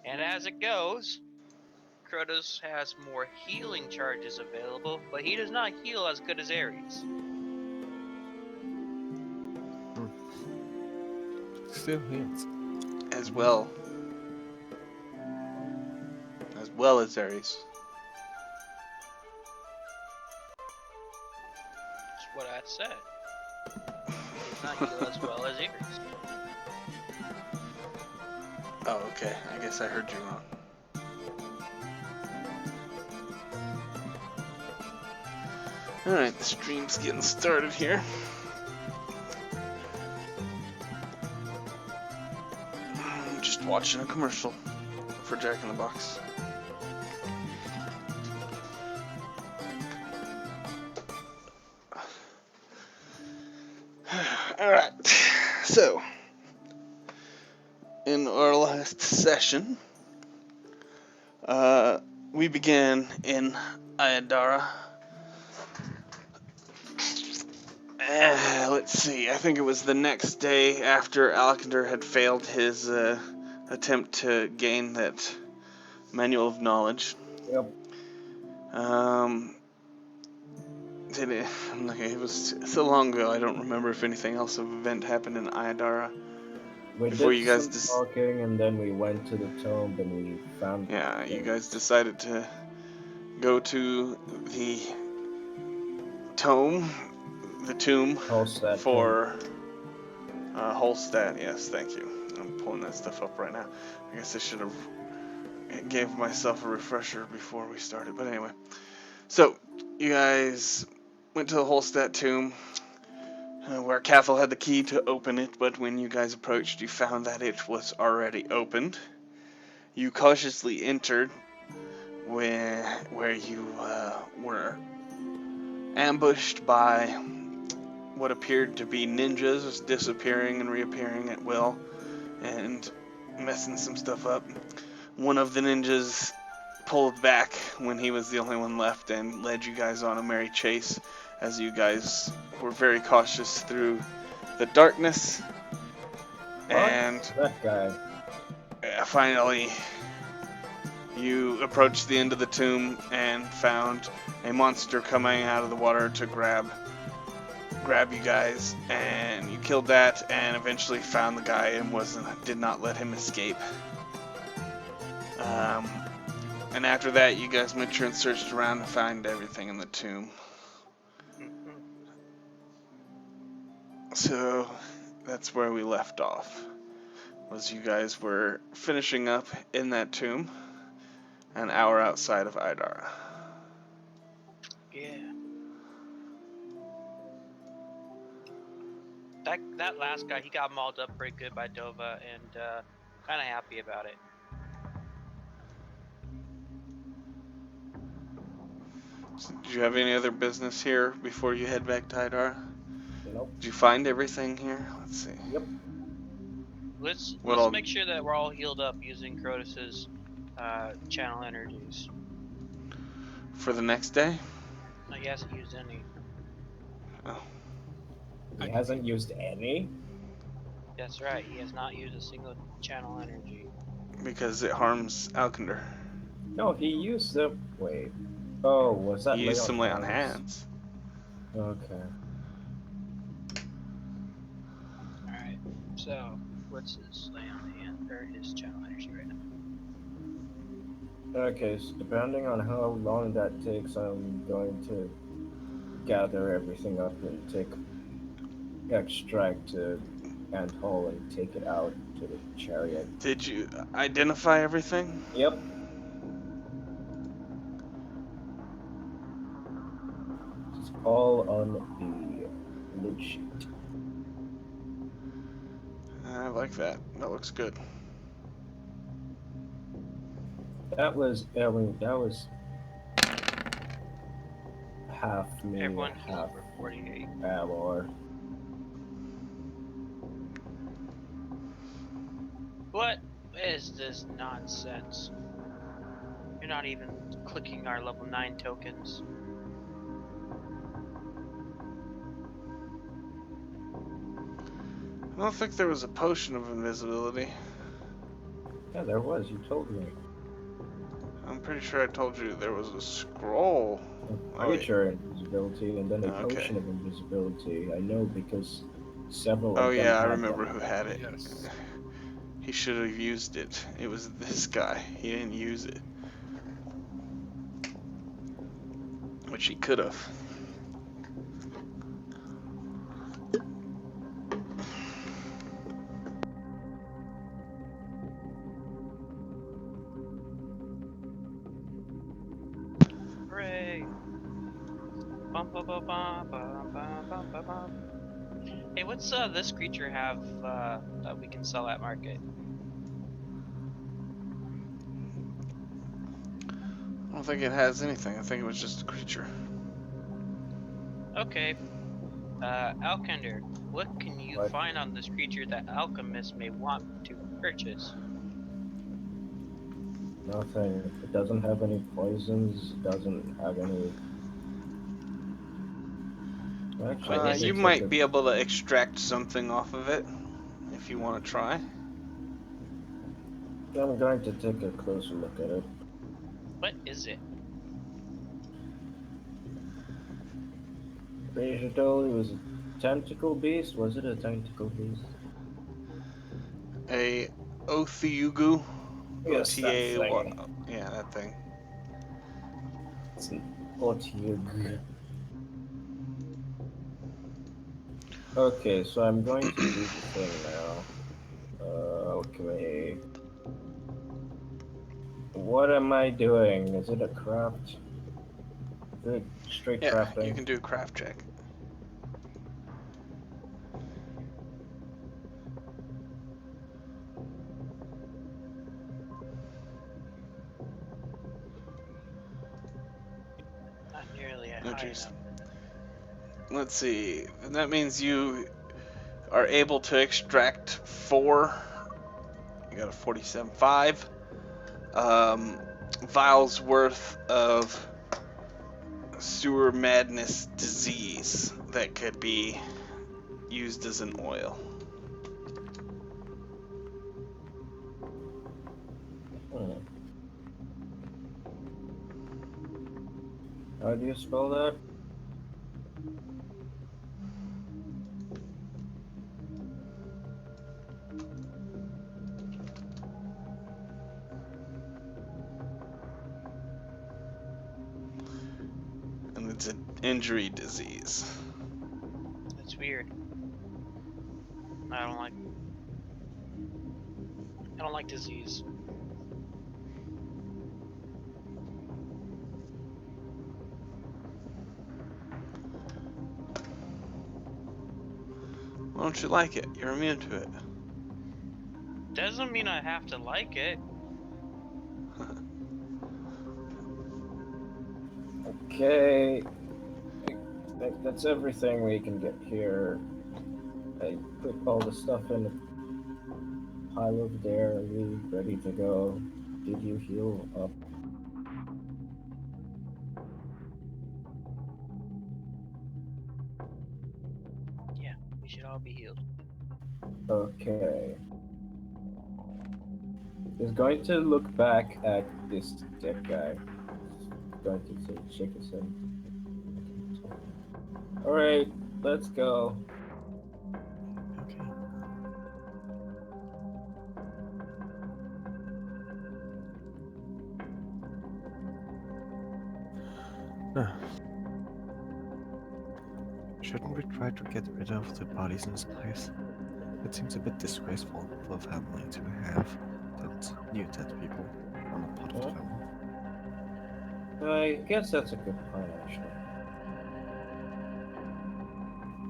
And as it goes, Kratos has more healing charges available, but he does not heal as good as Ares. Still heals. As well as Ares. That's what I said. He does not heal as well as Ares. Oh, okay. I guess I heard you wrong. Alright, the stream's getting started here. I'm just watching a commercial for Jack in the Box. Alright, so in our last session, we began in Ayadara. Let's see, I think it was the next day after Alcindor had failed his attempt to gain that Manual of Knowledge. Yep. It was so long ago, I don't remember if anything else of event happened in Ayadara. We Before did you guys some talking, and then we went to the tomb, and we found... Yeah, you guys decided to go to the tomb Holstad for Holstad. Yes, thank you. I'm pulling that stuff up right now. I guess I should have gave myself a refresher before we started, but anyway. So, you guys went to the Holstad tomb, where Cathal had the key to open it, but when you guys approached, you found that it was already opened. You cautiously entered, where you were ambushed by what appeared to be ninjas disappearing and reappearing at will and messing some stuff up. One of the ninjas pulled back when he was the only one left and led you guys on a merry chase as you guys were very cautious through the darkness. And that guy. Finally, you approached the end of the tomb and found a monster coming out of the water to grab you guys, and you killed that and eventually found the guy and did not let him escape. And after that, you guys went and searched around and found everything in the tomb. So that's where we left off. Was you guys were finishing up in that tomb, an hour outside of Idara. Yeah. That last guy, he got mauled up pretty good by Dova, and kind of happy about it. So did you have any other business here before you head back to Idara? Nope. Did you find everything here? Let's see. Yep. Let's Well, make sure that we're all healed up using Kratos' channel energies. For the next day? He hasn't used any. Oh. He hasn't used any? That's right, he has not used a single channel energy. Because it harms Alcindor. No, he used them. Wait. Oh, was that He used some lay on hands. Okay. Alright, so what's his lay on hand, or his channel energy right now? Okay, so depending on how long that takes, I'm going to gather everything up and extract Ant Hole and take it out to the chariot. Did you identify everything? Yep. It's all on the loot sheet. I like that. That looks good. That was half me, Everyone half healed for 48. Alor. What is this nonsense? You're not even clicking our level 9 tokens. I don't think there was a potion of invisibility. Yeah, there was. You told me. I'm pretty sure I told you there was a scroll. A Oh, wait. creature invisibility and then a Okay. potion of invisibility. I know because several Oh, of them yeah, I had remember them. who had it. Yes. He should have used it. It was this guy. He didn't use it. Which he could have. Hooray! Bum, bum, bum, bum, bum, bum, bum, bum, bum. Hey, what's this creature have that we can sell at market? I don't think it has anything. I think it was just a creature. Okay. Alkender, what can you What? find on this creature that alchemists may want to purchase? Nothing. It doesn't have any poisons. Doesn't have any. Actually, What he is You it? looks like might a. be able to extract something off of it if you want to try. I'm going to take a closer look at it. What is it? Fraser told it was a tentacle beast. Was it a tentacle beast? A Othiugu. Yes, that OTA. thing. Yeah, that thing. It's an Otyug. Okay, so I'm going to do the thing now. Okay. What am I doing? Is it a craft? Is it straight Yeah, you crafting? can do a craft check. Not nearly No, high jeez. enough. Let's see. That means you are able to extract 4. You got a 47.5 vials worth of sewer madness disease that could be used as an oil. Hmm. How do you spell that? And it's an injury disease. That's weird. I don't like. I don't like disease. Why don't you like it? You're immune to it. Doesn't mean I have to like it. Okay. I think that's everything we can get here. I put all the stuff in a pile over there. Are we ready to go? Did you heal up? Yeah, we should all be healed. Okay. He's going to look back at this dead guy. He's going to say, shake his head. Alright, let's go. Okay. Ah. Shouldn't we try to get rid of the bodies in this place? It seems a bit disgraceful for a family to have that new dead people are not part of the family. I guess that's a good plan, actually.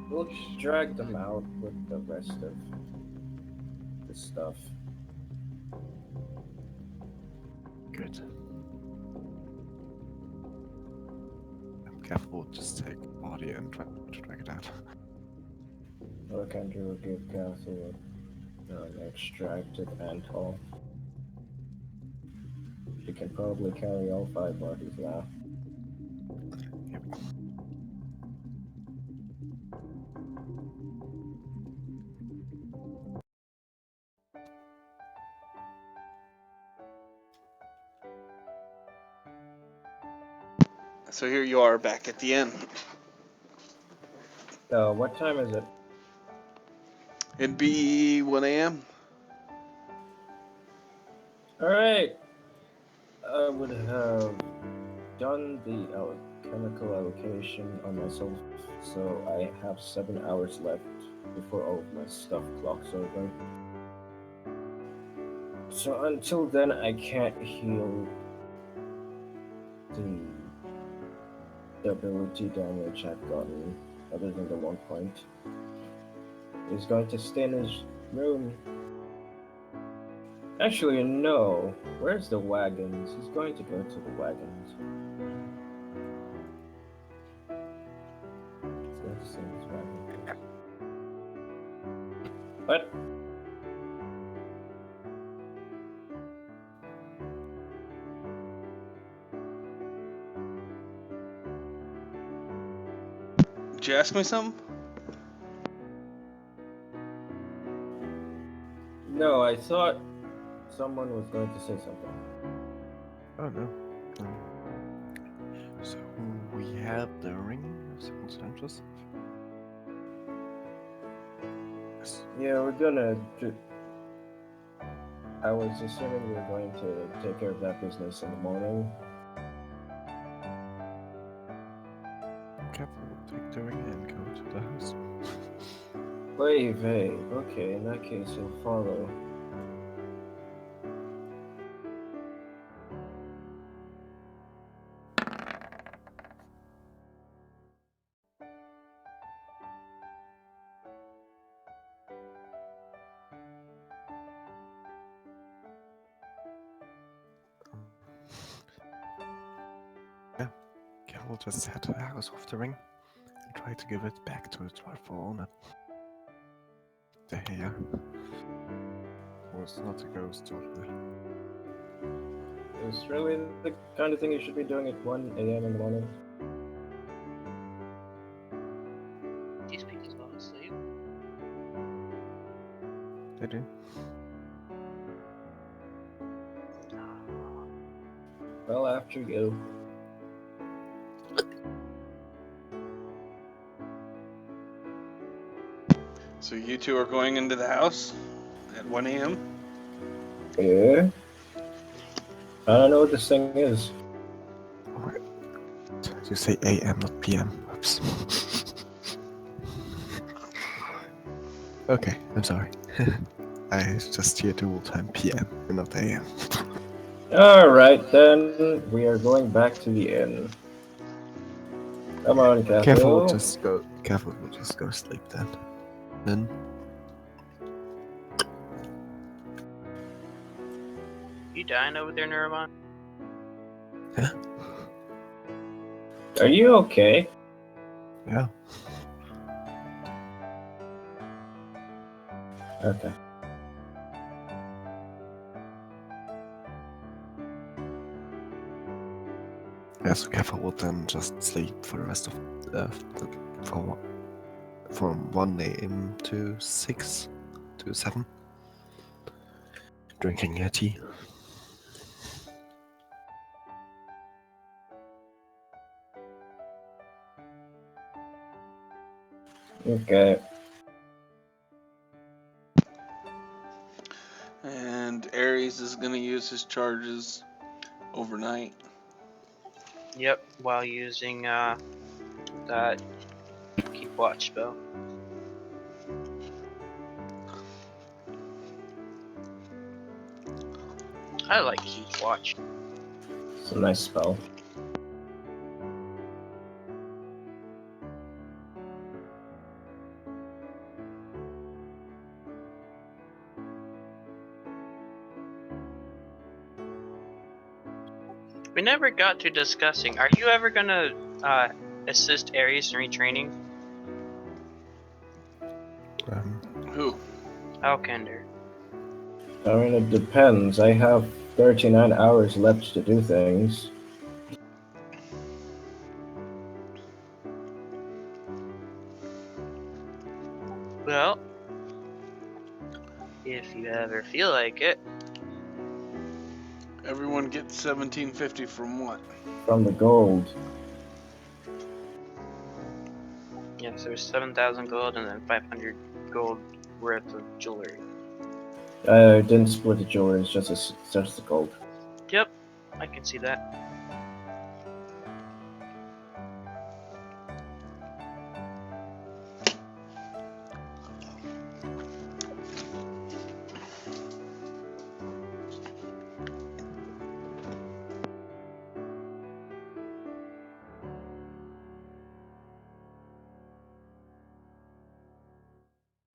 We'll just drag them out with the rest of the stuff. Good. I'm careful, just take the body and try to drag it out. Look, Andrew will give Cassie an extracted Antol. She can probably carry all 5 bodies now. Yep. So here you are back at the inn. What time is it? It'd be 1 a.m. Alright. I would have done the chemical allocation on myself, so I have 7 hours left before all of my stuff clocks over. So until then, I can't heal the ability damage I've gotten, other than the 1 point. He's going to stay in his room. Actually, no. Where's the wagons? He's going to go to the wagons. He's going to stay in his wagon. What? Did you ask me something? No, I thought someone was going to say something. Oh no. So we have the ring of circumstances. Yes. Yeah, we're gonna I was assuming we were going to take care of that business in the morning. Careful, take the ring and go to the house. Wait. Okay, in that case, you'll follow. Yeah, Careful, just head to the house with the ring and try to give it back to its rightful owner. The hair was not a ghost, totally. It's really the kind of thing you should be doing at 1 a.m. in the morning. These people fall asleep. They do. Well, after you. So you two are going into the house at 1 a.m.? Yeah? I don't know what this thing is. Alright. You say AM, not PM. Oops. Okay, I'm sorry. I just hear the whole time PM and not AM. Alright, then we are going back to the inn. Come on, Catherine. Careful, just go. Careful, we'll just go sleep then. Then. You dying over there, Nirvana? Yeah. Are you okay? Yeah. Okay. Yeah, so careful, we'll then just sleep for the rest of from 1 a.m. to 6 to 7. Drinking your tea. Okay. And Ares is going to use his charges overnight. Yep, while using that keep watch spell. I like keep watch. It's a nice spell. We never got to discussing. Are you ever gonna assist Ares in retraining? Who? Alkender. I mean, it depends. I have 39 hours left to do things. Well, if you ever feel like it. Everyone gets 1750 from what? From the gold. So there's 7,000 gold and then 500 gold worth of jewelry. Didn't split the jewelry. It's just the gold. Yep, I can see that.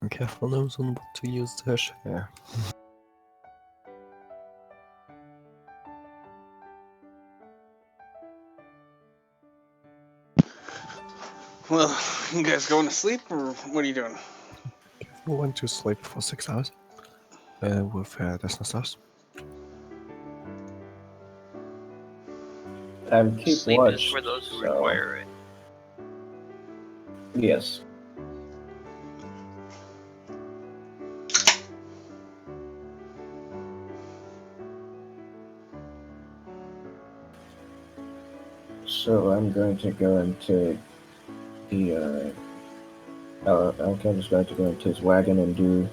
Be careful knows on what to use their share. Well, you guys going to sleep, or what are you doing? We went to sleep for 6 hours. With Desna. Keep Sleep watch. is for those who so- require it. Yes. So I'm going to go into the. I'm just going to go into his wagon and do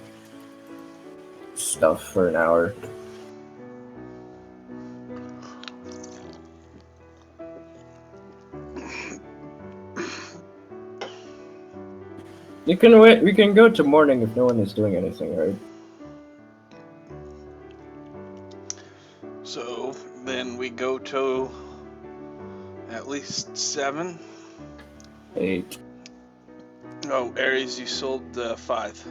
stuff for an hour. You can wait. We can go to morning if no one is doing anything, right? So then we go to at least 7. 8. Oh, Aries, you sold 5.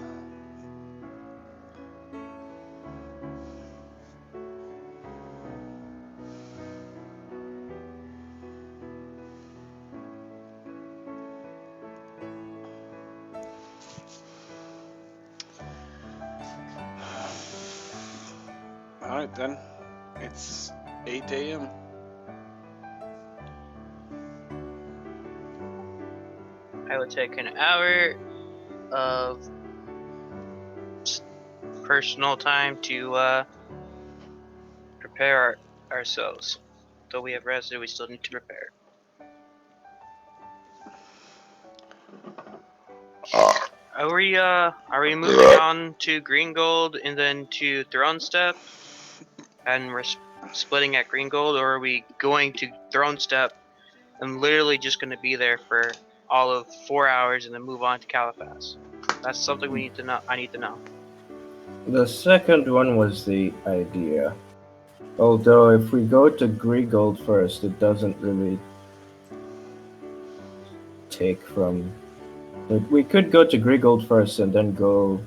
Alright then. It's 8 a.m. I would take an hour of personal time to prepare ourselves. Though we have rested, we still need to prepare. Are we moving on to Green Gold and then to Throne Step, and we're splitting at Green Gold, or are we going to Throne Step and literally just going to be there for all of 4 hours and then move on to Caliphas? That's something we need to know. I need to know. The second one was the idea. Although if we go to Grigold first, it doesn't really take from. We could go to Grigold first and then go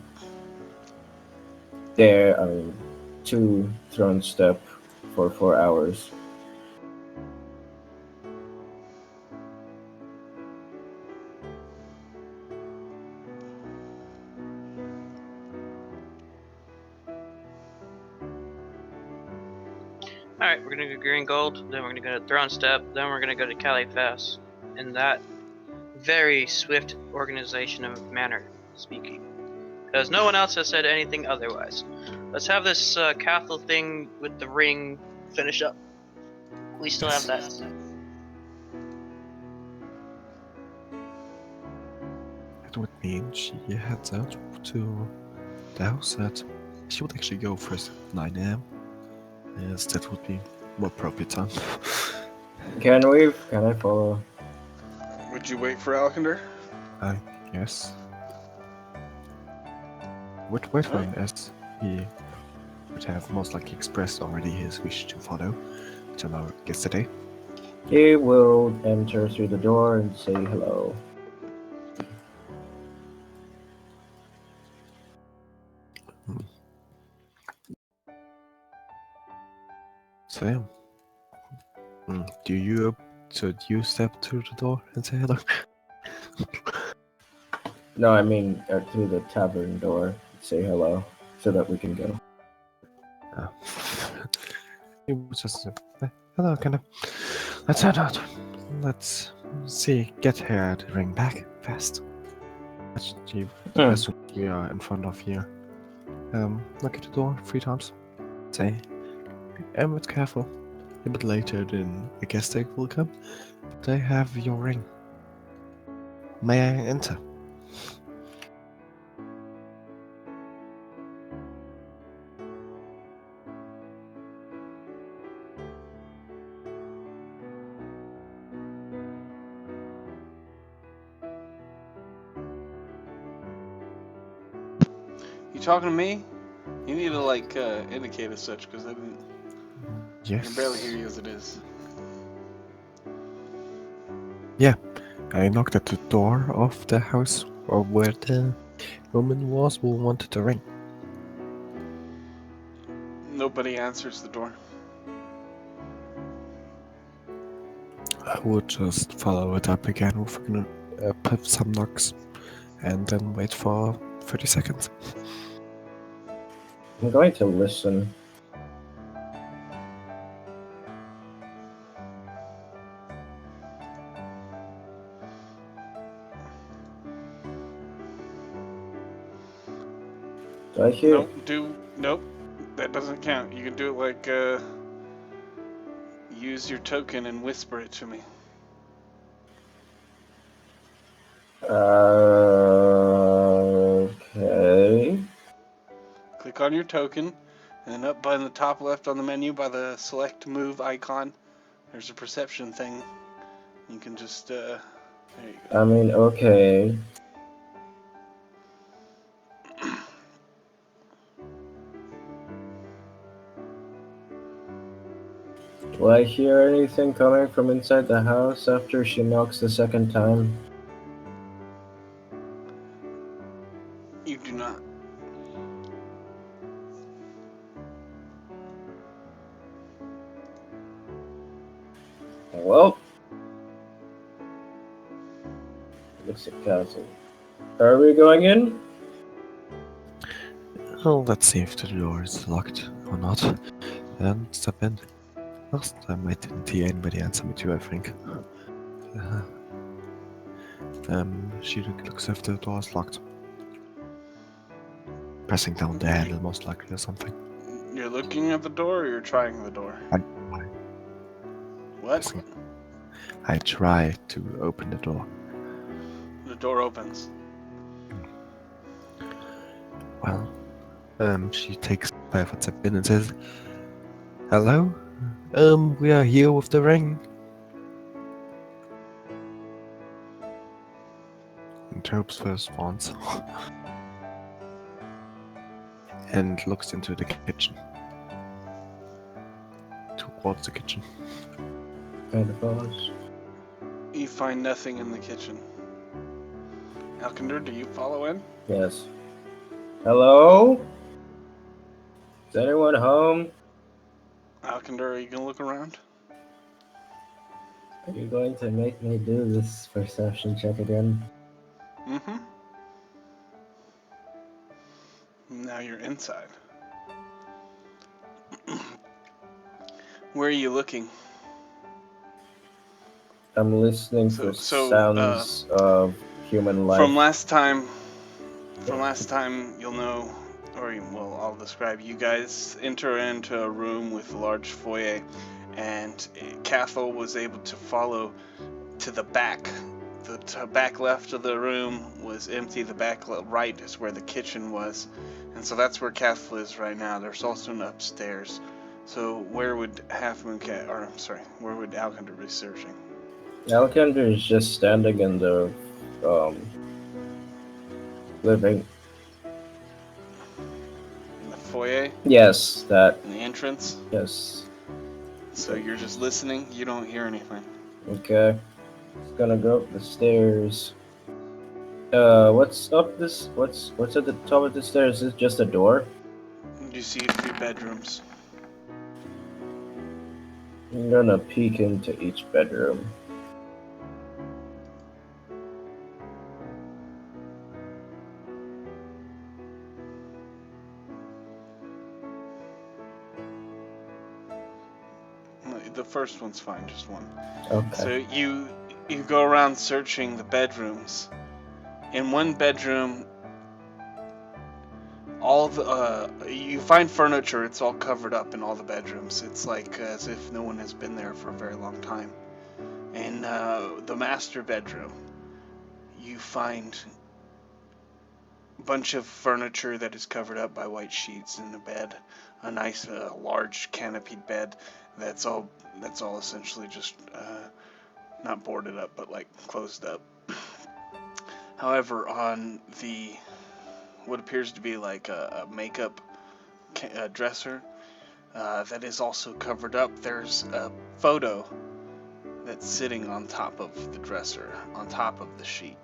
there. To Throne Step for 4 hours. Alright, we're gonna go Green Gold, then we're gonna go to Throne Step, then we're gonna go to Caliphas. In that very swift organization of manner speaking. Because no one else has said anything otherwise. Let's have this Cathal thing with the ring finish up. We still have that. It would mean she heads out to the house at. She would actually go first at 9 a.m. Yes, that would be more appropriate time. Can I follow? Would you wait for Alkindar? Yes. Would wait for him as he would have most likely expressed already his wish to follow tomorrow yesterday. He will enter through the door and say hello. So yeah. Do you step through the door and say hello? No, I mean through the tavern door. Say hello so that we can go. It was just hello, kind of. Let's head out. Let's see. Get her to ring back fast. As soon as we are in front of you, knock at the door 3 times. Say, "I'm bit careful. A bit later than I guess they will come. But they have your ring." May I enter? You talking to me? You need to indicate as such because I Yes. can barely hear you as it is. I knocked at the door of the house or where the woman was who wanted the ring. Nobody answers the door. I would just follow it up again with some knocks and then wait for 30 seconds. I'm going to listen. Do I hear? Nope. That doesn't count. You can do it use your token and whisper it to me. Okay. Click on your token, and then up by the top left on the menu by the select move icon, there's a perception thing. You can just, there you go. I mean, okay. Do I hear anything coming from inside the house after she knocks the second time? You do not. Well, looks at castle. Are we going in? Well, let's see if the door is locked or not. And step in. Last time I didn't hear anybody answer me too, I think. She looks if the door is locked. Pressing down the handle, most likely, or something. You're looking at the door or you're trying the door? What? I try to open the door. The door opens. Well, she takes 5 or 10 minutes and says, "Hello? We are here with the ring." And hopes for a response. And looks into the kitchen. Towards the kitchen. Kind of follows. You find nothing in the kitchen. Alkindor, do you follow in? Yes. Hello? Is anyone home? Alkindor, are you gonna look around? Are you going to make me do this perception check again? Mm-hmm. Now you're inside. Where are you looking? I'm listening for sounds of human life. From last time, you'll know, I'll describe. You guys enter into a room with a large foyer, and Cathal was able to follow to the back. The back left of the room was empty. The back right is where the kitchen was, and so that's where Cathal is right now. There's also an upstairs. So where would where would Alkindor be searching? Alkindor is just standing in the living. In the foyer? Yes, that. In the entrance? Yes. So you're just listening? You don't hear anything? Okay. Just gonna go up the stairs. What's up this? What's at the top of the stairs? Is it just a door? You see a few bedrooms. I'm gonna peek into each bedroom. The first one's fine, just one. Okay. So you go around searching the bedrooms. In one bedroom, you find furniture. It's all covered up in all the bedrooms. It's like as if no one has been there for a very long time. In the master bedroom, you find a bunch of furniture that is covered up by white sheets and a bed, a nice large canopied bed that's all essentially just not boarded up but like closed up. However, on the what appears to be like a makeup dresser that is also covered up, there's a photo that's sitting on top of the dresser, on top of the sheet.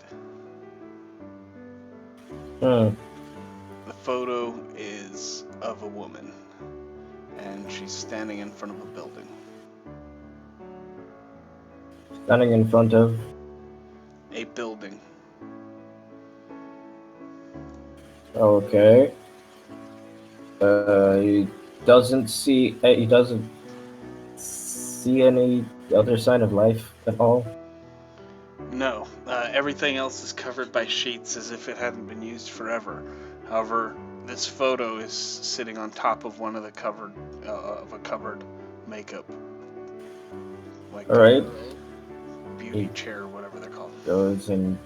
Hmm. The photo is of a woman, and she's standing in front of a building. Standing in front of. A building. Okay. He doesn't see any other sign of life at all. No, everything else is covered by sheets as if it hadn't been used forever. However, this photo is sitting on top of one of the covered makeup, like All right. beauty chair or whatever they're called. Goes and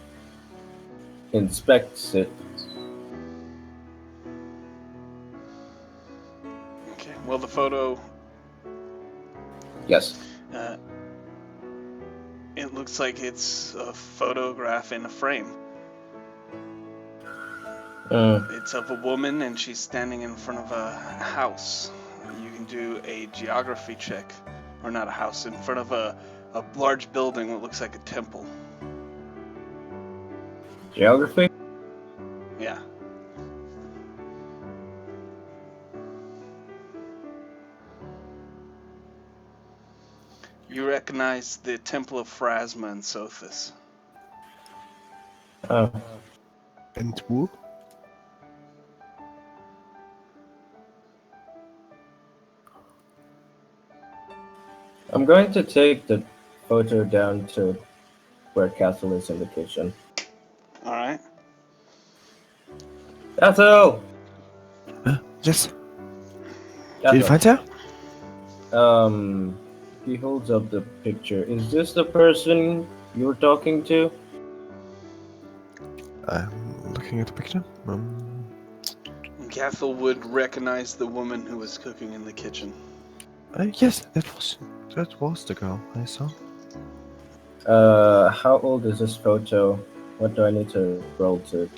inspects it. Okay. Well, the photo. Yes. It looks like it's a photograph in a frame. It's of a woman, and she's standing in front of a house. You can do a geography check, or not a house, in front of a large building that looks like a temple. Geography? Yeah. You recognize the Temple of Phrasma in Sothis. Oh. And who? I'm going to take the photo down to where Castle is in the kitchen. Alright. Castle! Yes. Castle. Did you find her? He holds up the picture. Is this the person you were talking to? I'm looking at the picture. Cathal would recognize the woman who was cooking in the kitchen. Yes, that was the girl I saw. How old is this photo? What do I need to roll to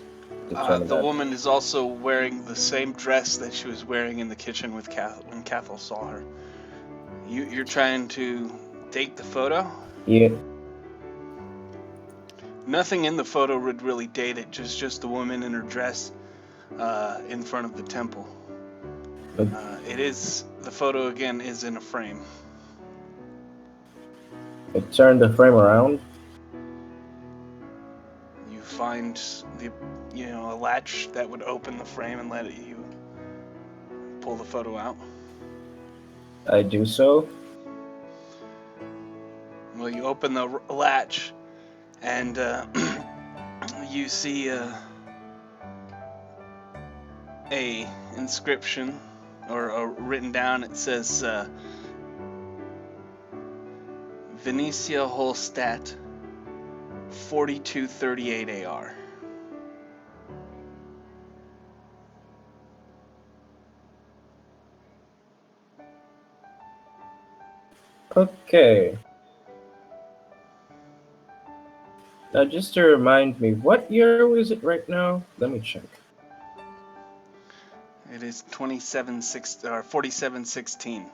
determine The that? woman is also wearing the same dress that she was wearing in the kitchen with when Cathal saw her. You're trying to date the photo? Yeah. Nothing in the photo would really date it, just the woman in her dress in front of the temple. The photo again is in a frame. I turned the frame around. You find a latch that would open the frame and let you pull the photo out. I do so. Well, you open the latch, and you see a inscription, or written down. It says Venetia Holstat 4238 AR. Okay. Now, just to remind me, what year is it right now? Let me check. It is 4716.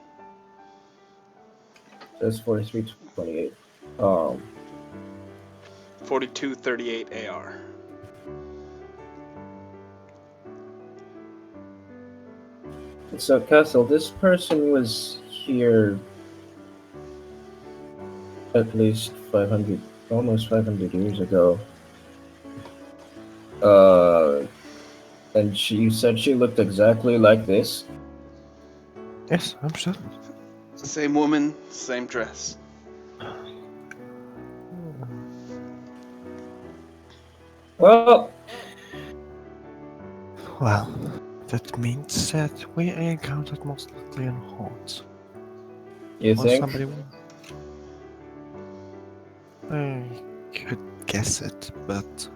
That's 4328. 4238 AR. So, Castle, this person was here at least 500, almost 500 years ago. And you said she looked exactly like this? Yes, I'm sure. Same woman, same dress. Well, Well, that means that we encountered most likely an haunt. you Or think? somebody. I could guess it, but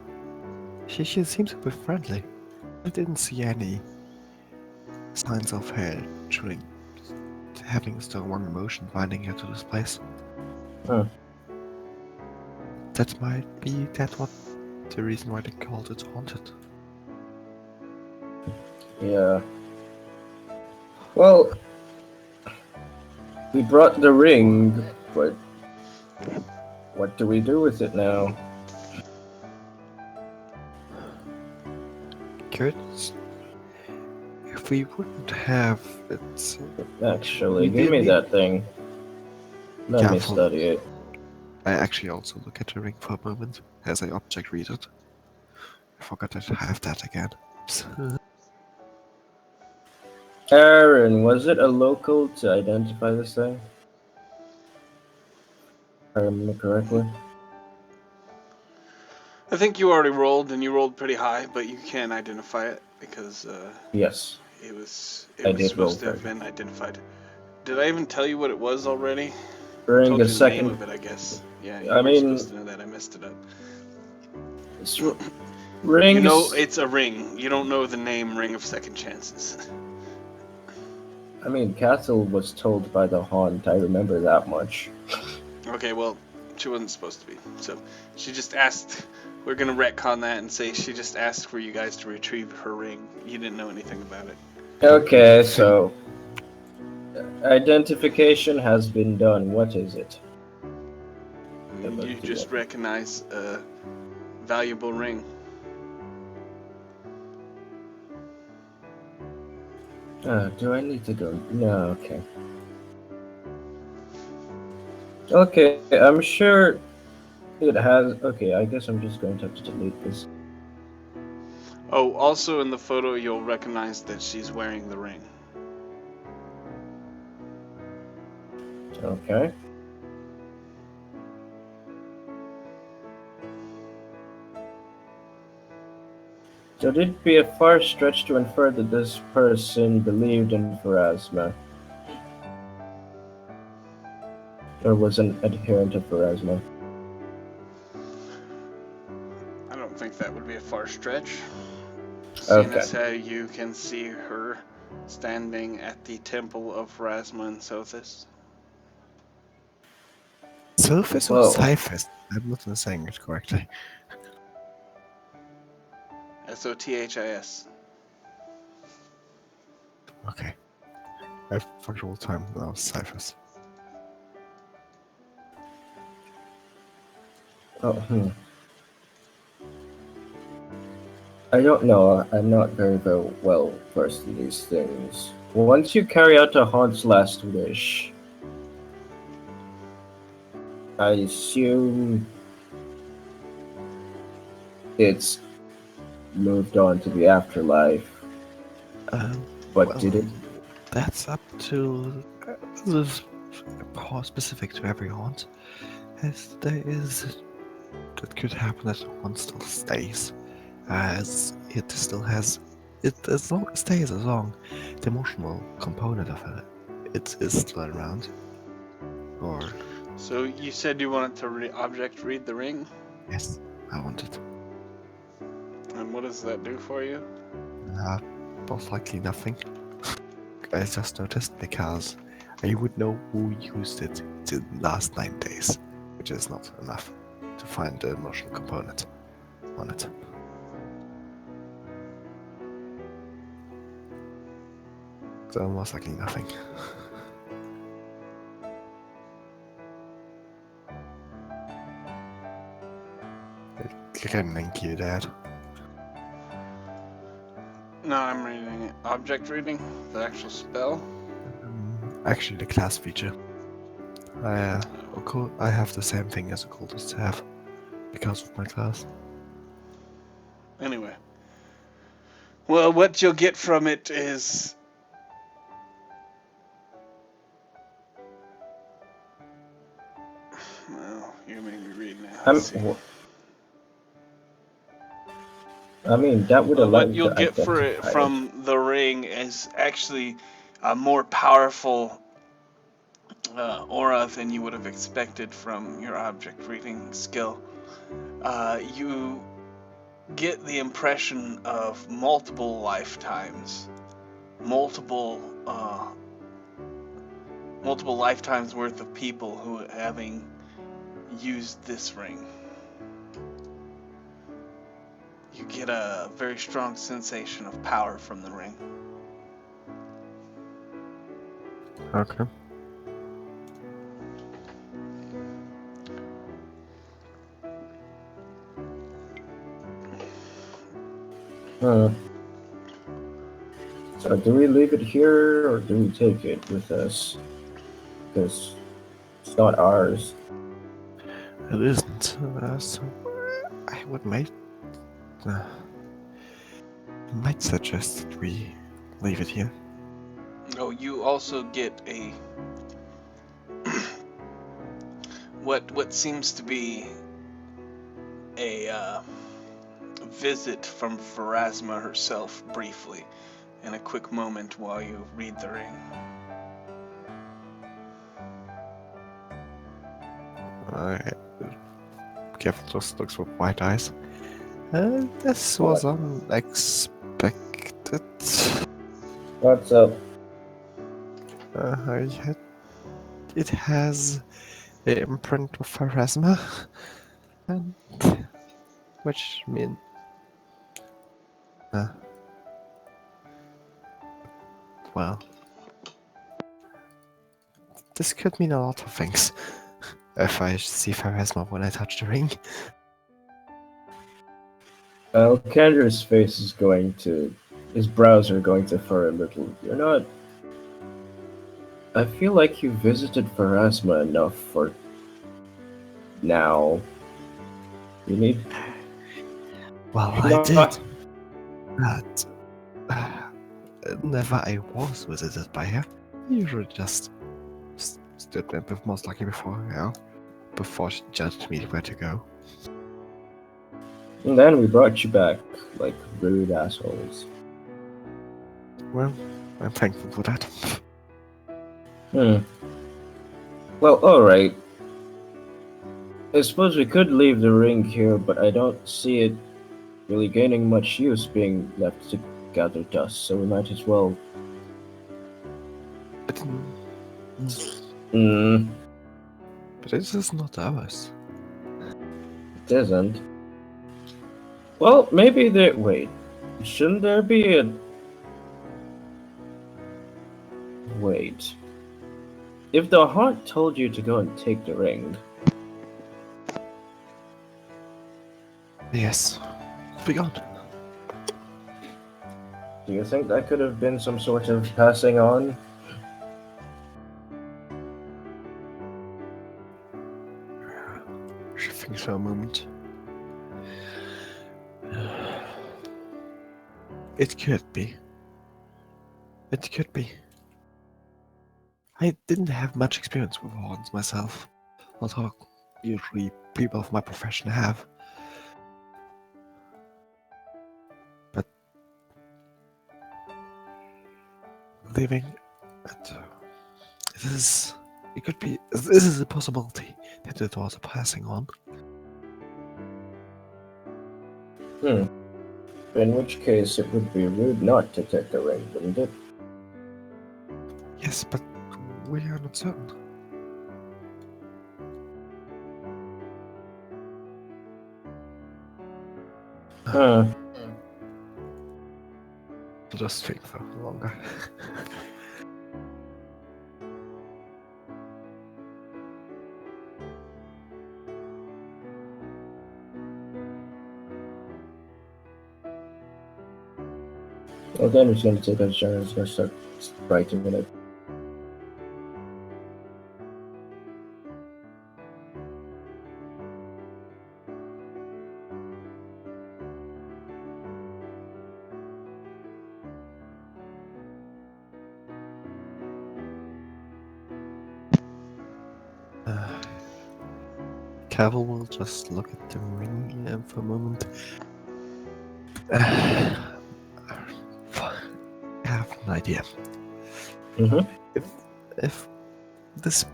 she seems to be friendly. I didn't see any signs of her having strong emotion binding her to this place. Huh. That might be the reason why they called it haunted. Yeah. Well, we brought the ring, but what do we do with it now? Curtis, if we wouldn't have it, Actually, We give me did- that thing. Let Yeah, me for- study it. I actually also look at the ring for a moment as I object read it. I forgot that I have that again. Aaron, was it a local to identify this thing? If I remember correctly. I think you already rolled, and you rolled pretty high, but you can identify it because Yes. it was I did supposed to roll have very been identified. Did I even tell you what it was already? I During told the you the second, name of it, I guess. Yeah, you I were mean- supposed to know that. I messed it up. rings. You know it's a ring. You don't know the name Ring of Second Chances. I mean, Castle was told by the haunt. I remember that much. Okay, well, she wasn't supposed to be. So she just asked. We're gonna retcon that and say she just asked for you guys to retrieve her ring. You didn't know anything about it. Okay, so identification has been done. What is it? You just recognize a valuable ring. Do I need to go? No, okay. Okay, I'm sure it has. Okay, I guess I'm just going to have to delete this. Oh, also in the photo, you'll recognize that she's wearing the ring. Okay. So it'd be a far stretch to infer that this person believed in Pharasma. Or was an adherent of Pharasma. I don't think that would be a far stretch. Seeing as how you can see her standing at the temple of Pharasma and Sothis. Sophis or Well- Cyphus? I'm not saying it correctly. Sothis. Okay. I've fucked all the time now, Cyphus. Oh, I don't know. I'm not very well versed in these things. Once you carry out a haunt's last wish, I assume it's moved on to the afterlife. But Well, did it? That's up to this is specific to every haunt. As there is, that could happen that one still stays, as it still has it as long stays as long the emotional component of it is still around. Or So you said you wanted to object read the ring, yes, I want it. and what does that do for you? Most likely nothing. I just noticed because I would know who used it the last 9 days, which is not enough to find the emotional component on it. So most likely nothing. Can link you that. No, I'm reading it. Object reading, the actual spell. Actually, the class feature. I have the same thing as occultists have because of my class. Anyway. Well, what you'll get from it is... Well, you made me read now. Let's see. I mean, that would allow What you you'll to get for it identify from the ring is actually a more powerful aura than you would have expected from your object reading skill. you get the impression of multiple lifetimes, multiple lifetimes worth of people who having used this ring. You get a very strong sensation of power from the ring. Okay. So do we leave it here or do we take it with us? Because it's not ours. It isn't. So I would might suggest that we leave it here. Oh, you also get a what seems to be a visit from Pharasma herself briefly, in a quick moment while you read the ring. Kevin just looks with white eyes. This was unexpected. What's up? It has the imprint of Pharasma, and which means well, this could mean a lot of things. If I see Pharasma when I touch the ring. Kendra's face is his brows are going to furrow a little. You're not. I feel like you visited Pharasma enough for now. You need. Well, I did. But never I was visited by her. I usually just stood there, most likely before she judged me where to go. And then we brought you back, like rude assholes. Well, I'm thankful for that. Well, alright. I suppose we could leave the ring here, but I don't see it really gaining much use being left to gather dust, so we might as well. But this is not ours. It isn't. Well, maybe there. Wait. Shouldn't there be a. Wait. If the heart told you to go and take the ring. Yes. Be gone. Do you think that could have been some sort of passing on? She thinks for a moment. It could be. It could be. I didn't have much experience with horns myself, although usually people of my profession have. But living at this is a possibility that it was a passing on. In which case, it would be rude not to take the ring, wouldn't it? Yes, but we are not certain. I'll just think for longer. Well, then he's going to take a shower. He's going to start writing in it. Cavill will just look at the ring for a moment. I have an idea. Mm-hmm. If this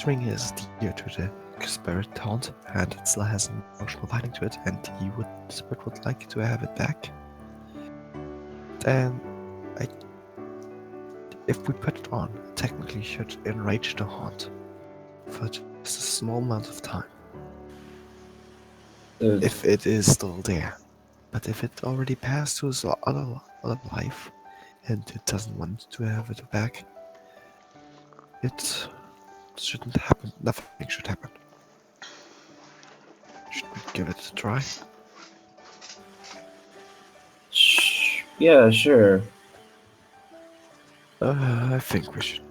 ring is dear to the spirit haunt, and it still has an emotional binding to it, and the spirit would like to have it back, then if we put it on, technically should enrage the haunt for just a small amount of time. If it is still there. But if it already passed to its other life, and it doesn't want to have it back, it shouldn't happen. Nothing should happen. Should we give it a try? Yeah, sure. I think we should.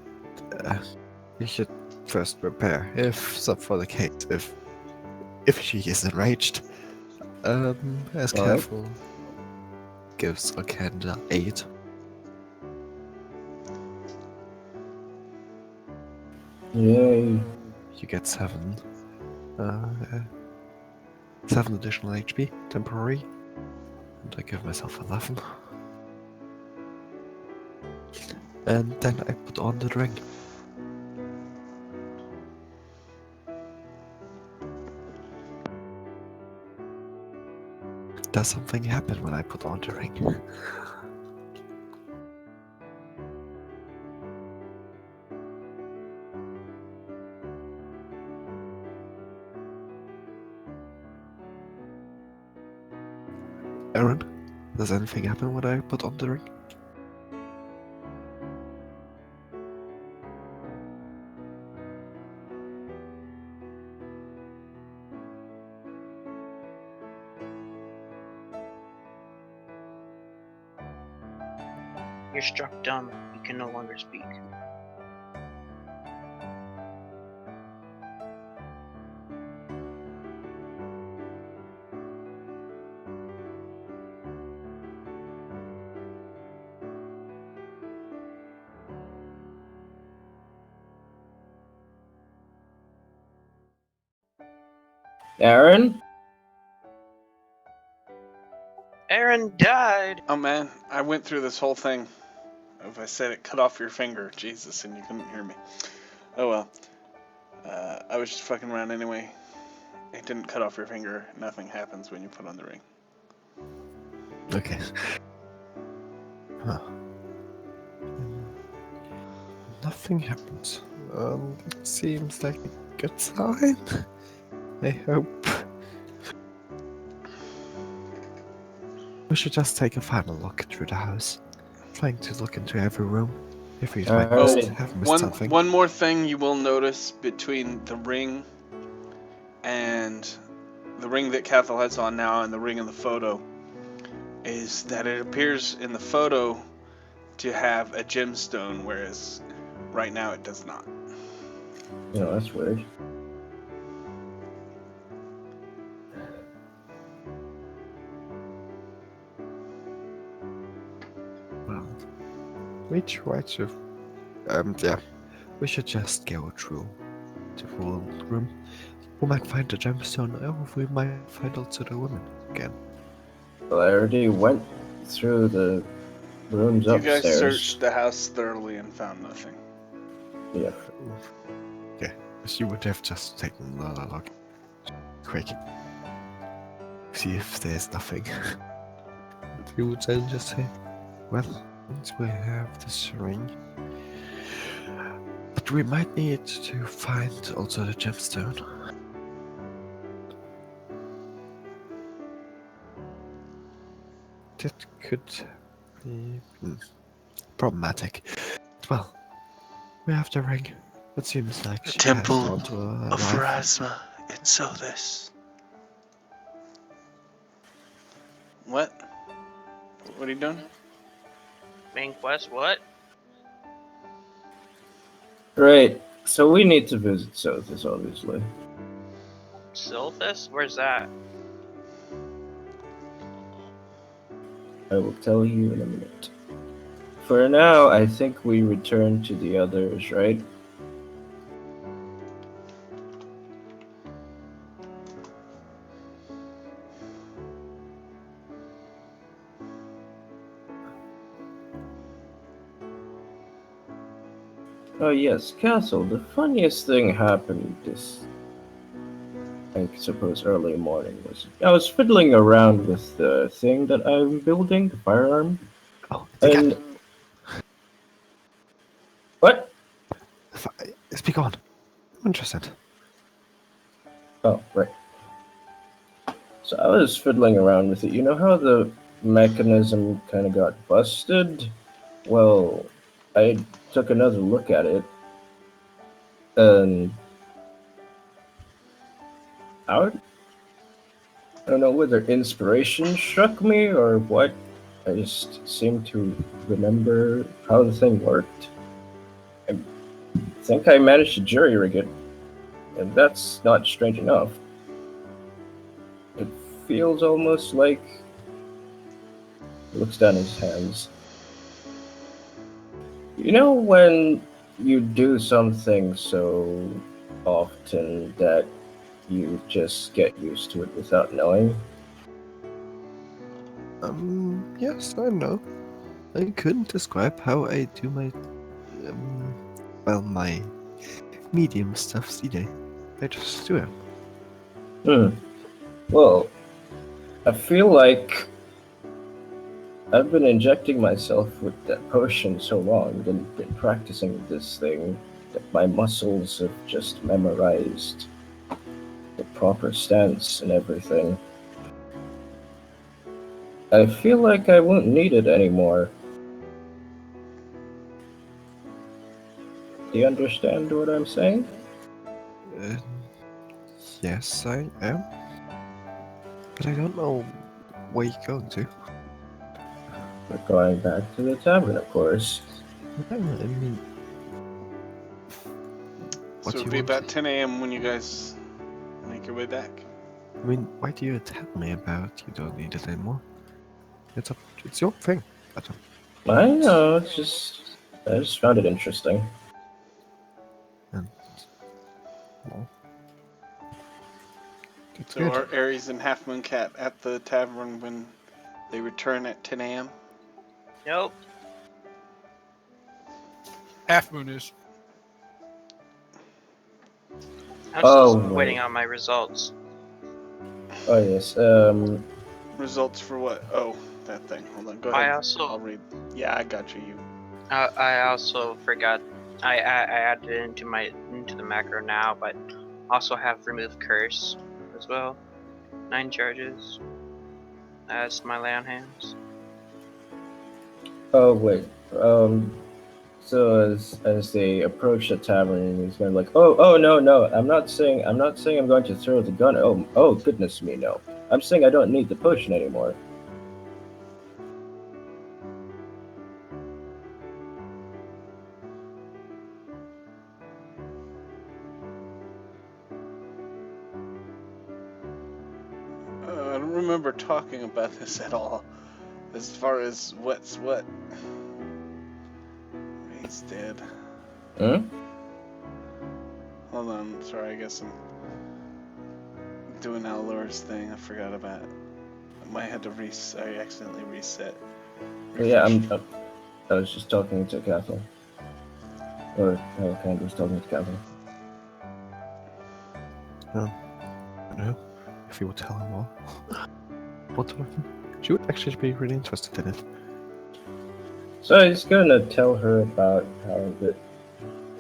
We should first prepare, if so for the case, if she is enraged. As Alright. careful gives Okanda 8. Yay. You get 7. 7 additional HP, temporary. And I give myself 11. And then I put on the ring. Does something happen when I put on the ring? Aaron, does anything happen when I put on the ring? You're struck dumb. You can no longer speak. Aaron? Aaron died. Oh man, I went through this whole thing. If I said it cut off your finger, Jesus, and you couldn't hear me. Oh well. I was just fucking around anyway. It didn't cut off your finger. Nothing happens when you put on the ring. Okay. Huh. Nothing happens. It seems like a good sign. I hope. We should just take a final look through the house, trying to look into every room. If we might Oh, have missed something. One more thing you will notice between the ring and the ring that Cathal has on now and the ring in the photo is that it appears in the photo to have a gemstone, whereas right now it does not. Yeah, that's weird. Well, we try to. Yeah. We should just go through the whole room. We might find the gemstone, or we might find also the woman again. Well, I already went through the rooms You upstairs. guys searched the house thoroughly and found nothing. Yeah. Yeah, she would have just taken another look. Quick. See if there's nothing. You would then just say, well, since we have this ring. But we might need to find also the gemstone. That could be problematic. Well, we have the ring. It seems like The she Temple has gone to a of life. Pharasma in Sothis. What? What are you doing? Main quest, what? Great. So we need to visit Sothis, obviously. Silthus? Where's that? I will tell you in a minute. For now, I think we return to the others, right? Oh yes, Castle, the funniest thing happened this I suppose early morning was. I was fiddling around with the thing that I'm building, the firearm, Oh, it's a and cat. what? Speak on. I'm interested. Oh, right. So I was fiddling around with it. You know how the mechanism kind of got busted? Well, I took another look at it, and I don't know whether inspiration struck me or what. I just seemed to remember how the thing worked. I think I managed to jury rig it, and that's not strange enough. It feels almost like. He looks down his hands. You know when you do something so often that you just get used to it without knowing? Yes, I know. I couldn't describe how I do my, my medium stuffs either. I just do it. Well, I feel like I've been injecting myself with that potion so long and been practicing this thing that my muscles have just memorized the proper stance and everything. I feel like I won't need it anymore. Do you understand what I'm saying? Uh, yes, I am. But I don't know where you're going to. We're going back to the tavern, of course. I mean, what So do it'll you be want? about 10 a.m. when you guys make your way back. I mean, why do you tell me about you don't need it anymore? It's your thing. I know, I just found it interesting. And, well, that's So good. are Aries and Half Moon Cat at the tavern when they return at 10 a.m.? Nope. Half Moon is. I'm still Oh, waiting right. on my results. Oh yes. Results for what? Oh, that thing. Hold on, go I ahead. also- I'll read. Yeah, I got you. I also forgot. I added it into the macro now, but also have remove curse as well. 9 charges. As my lay on hands. Oh wait. So as they approach the tavern, he's going like, oh no. I'm not saying I'm going to throw the gun. Oh goodness me, no. I'm saying I don't need the potion anymore. I don't remember talking about this at all. As far as what's what. He's dead. Hmm? Hold on, sorry, I guess I'm doing Alor's thing. I forgot about it. I might have to I accidentally reset. Yeah, Refresh. I was just talking to Catherine. Or Kendra was talking to Catherine. I know. If you would tell her more. What sort of thing? She would actually be really interested in it. So I was gonna tell her about how the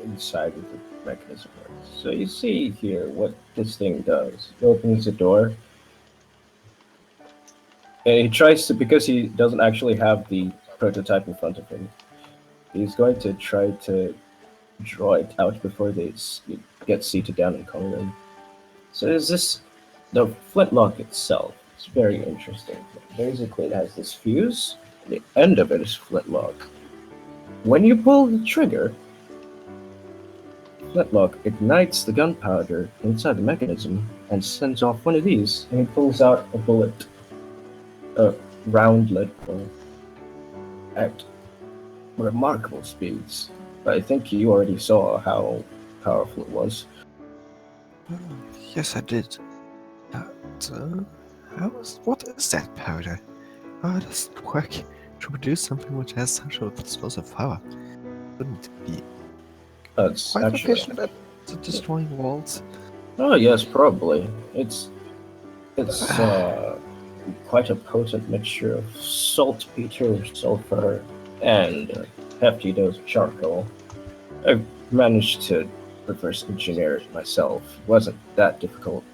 inside of the mechanism works. So you see here what this thing does. It opens the door, and he tries to, because he doesn't actually have the prototype in front of him, he's going to try to draw it out before they get seated down in common room. So there's this, the flintlock itself. It's very interesting. Basically, it has this fuse. The end of it is flintlock. When you pull the trigger, flintlock ignites the gunpowder inside the mechanism and sends off one of these, and he pulls out a bullet, a round lead bullet, at remarkable speeds. But I think you already saw how powerful it was. Yes, I did. What is that powder? How does it work to produce something which has such a explosive power? Wouldn't it be It's quite actually efficient at destroying walls? Oh yes, probably. It's quite a potent mixture of saltpeter, sulfur, and a hefty dose of charcoal. I've managed to reverse engineer it myself. It wasn't that difficult,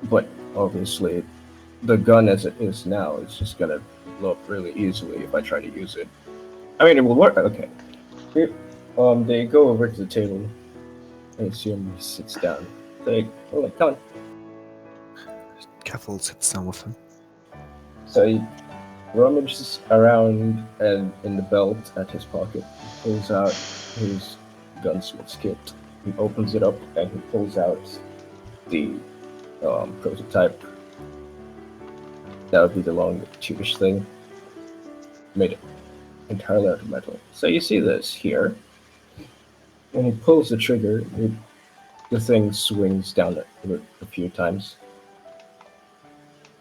but obviously the gun as it is now is just gonna blow up really easily if I try to use it. I mean, it will work. Okay. Here, they go over to the table. I assume he sits down. They, oh, like, come on. Cathal sits down with him. So he rummages around and in the belt at his pocket, pulls out his gunsmith's kit. He opens it up and he pulls out the prototype. That would be the long tubeish thing, made entirely out of metal. So you see this here. When he pulls the trigger, the thing swings down a few times.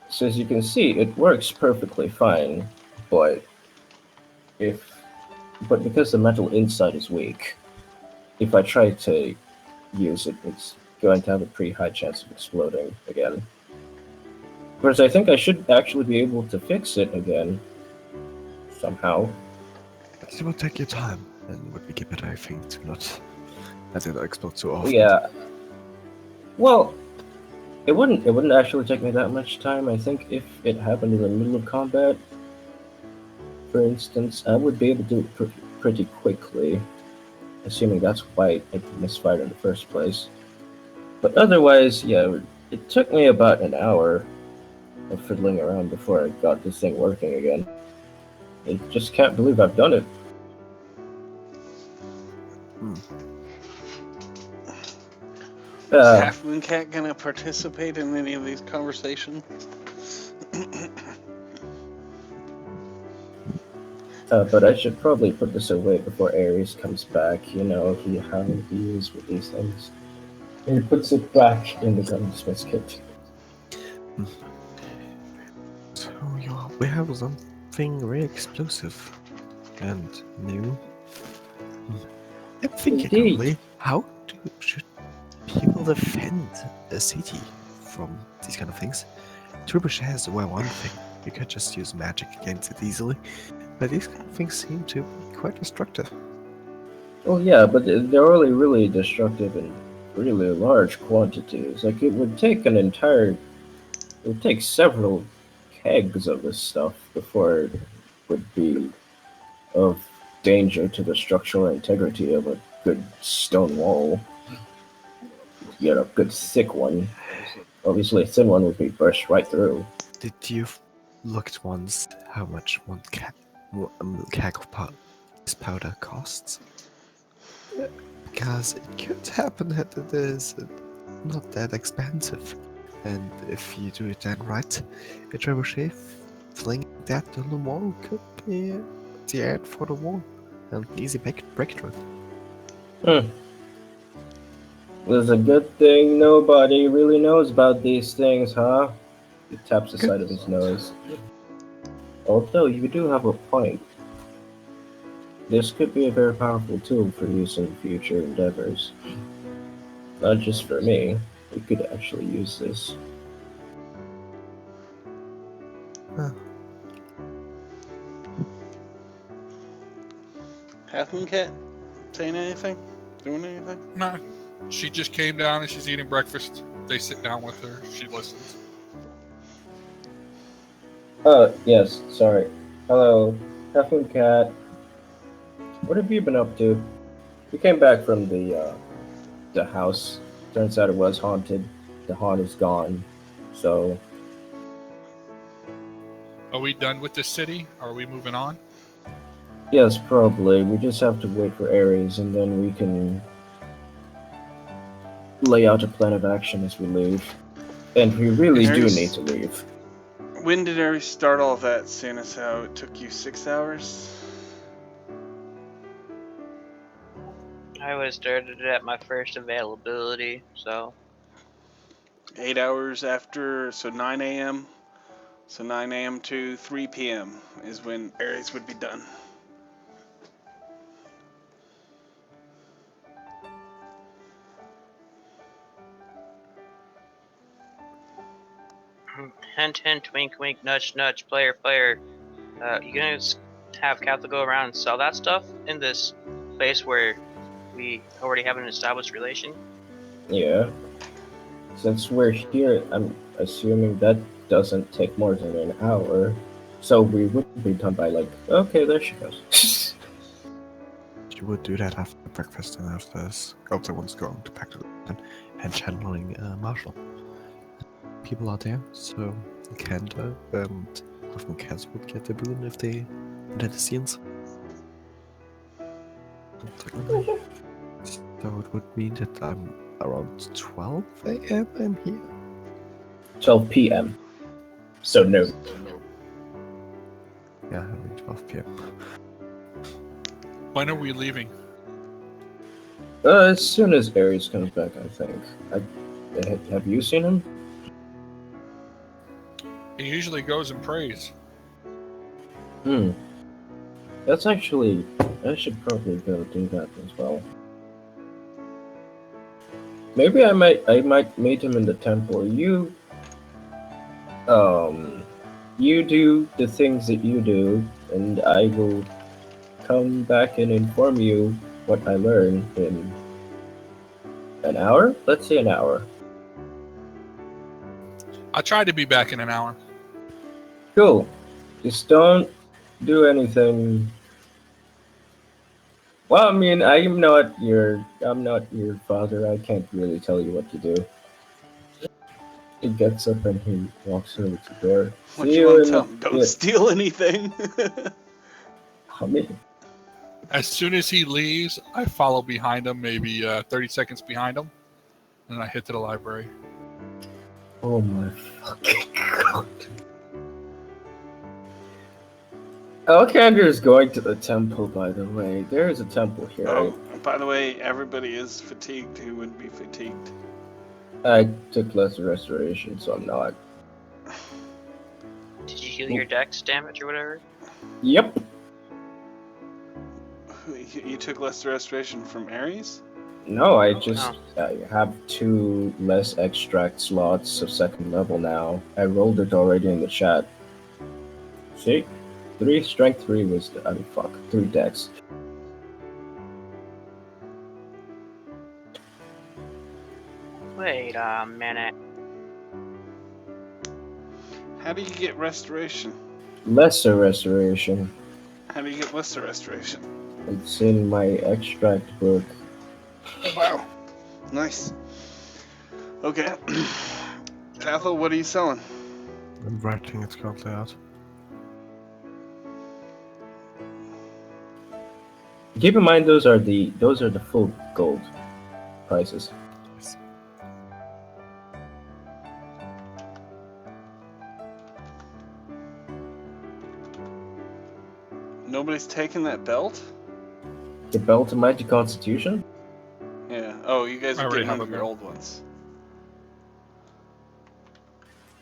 So as you can see, it works perfectly fine, but if but because the metal inside is weak, if I try to use it, it's going to have a pretty high chance of exploding again. Whereas I think I should actually be able to fix it again somehow. It will take your time, and would be better, I think, to not let it explode so often. Yeah. Well, it wouldn't actually take me that much time. I think if it happened in the middle of combat, for instance, I would be able to do it pretty quickly, assuming that's why it misfired in the first place. But otherwise, yeah, it took me about an hour of fiddling around before I got this thing working again. I just can't believe I've done it. Is Uh, Half Moon Cat gonna participate in any of these conversations? but I should probably put this away before Ares comes back. You know, how he is with these things. He puts it back in the gunsmith's kit. So we have something very explosive and new. I'm thinking Indeed. only, how should people defend a city from these kind of things? Trebuchets were one thing. You could just use magic against it easily. But these kind of things seem to be quite destructive. Well, yeah, but they're only really destructive in really large quantities. Like, it would take several kegs of this stuff before it would be of danger to the structural integrity of a good stone wall. Get a good thick one. Obviously, a thin one would be burst right through. Did you look at once how much one keg of this powder costs? Because it could happen that it is not that expensive. And if you do it then right, a trebuchet flinging that on the wall could be the end for the wall. And an easy breakthrough. It's a good thing nobody really knows about these things, huh? He taps the side of his nose. Although you do have a point. This could be a very powerful tool for use in future endeavors. Not just for me. We could actually use this. Huh. Half Moon Cat saying anything? Doing anything? No, she just came down and she's eating breakfast. They sit down with her. She listens. Yes, sorry. Hello, Half-Moon Cat. What have you been up to? We came back from the house. Turns out it was haunted. The haunt is gone. So, Are we done with the city? Are we moving on? yes, probably. We just have to wait for Ares and then we can lay out a plan of action as we leave. And we really do Ares? need to leave. When did Ares start all that, seeing as how it took you 6 hours? I would have started it at my first availability, so 8 hours after, so 9 a.m. So 9 a.m. to 3 p.m. is when Ares would be done. Hint, hint, wink, wink, nudge, nudge, player, player. You gonna have Catholic go around and sell that stuff in this place where we already have an established relation? Yeah. Since we're here, I'm assuming that doesn't take more than an hour. So we would be done by like, okay, there she goes. You would do that after breakfast and after everyone's going to pack and channeling Marshall. People are there, so Cantor and often cats would get the boon if they enter the scenes. So it would mean that I'm around 12 a.m. I'm here. 12 p.m. So no. Yeah, I mean 12 p.m. When are we leaving? As soon as Ares comes back, I think. Have you seen him? He usually goes and prays. That's actually... I should probably go do that as well. Maybe I might meet him in the temple. You do the things that you do, and I will come back and inform you what I learn in an hour? Let's say an hour. I tried to be back in an hour. Cool. Just don't do anything. Well, I mean, I'm not your father. I can't really tell you what to do. He gets up and he walks over to the door. What you want to tell him? Don't steal anything. I mean, As soon as he leaves, I follow behind him, maybe 30 seconds behind him, and I hit to the library. oh my fucking god. Alexander is going to the temple, by the way. There is a temple here. Oh, by the way, everybody is fatigued who would be fatigued. I took lesser restoration, so I'm not. Did you heal your dex damage or whatever? Yep. You took less restoration from Ares? No, I just I have 2 less extract slots of 2nd level now. I rolled it already in the chat. See? 3 strength, 3 wisdom. 3 dex. Wait a minute. How do you get restoration? Lesser restoration. How do you get lesser restoration? It's in my extract book. Wow. Nice. Okay. Cathal, what are you selling? I'm writing it currently out. Keep in mind those are the full gold prices. Yes. Nobody's taking that belt? The belt of Mighty Constitution? Yeah. Oh, you guys I are already getting have rid of a your belt. old ones.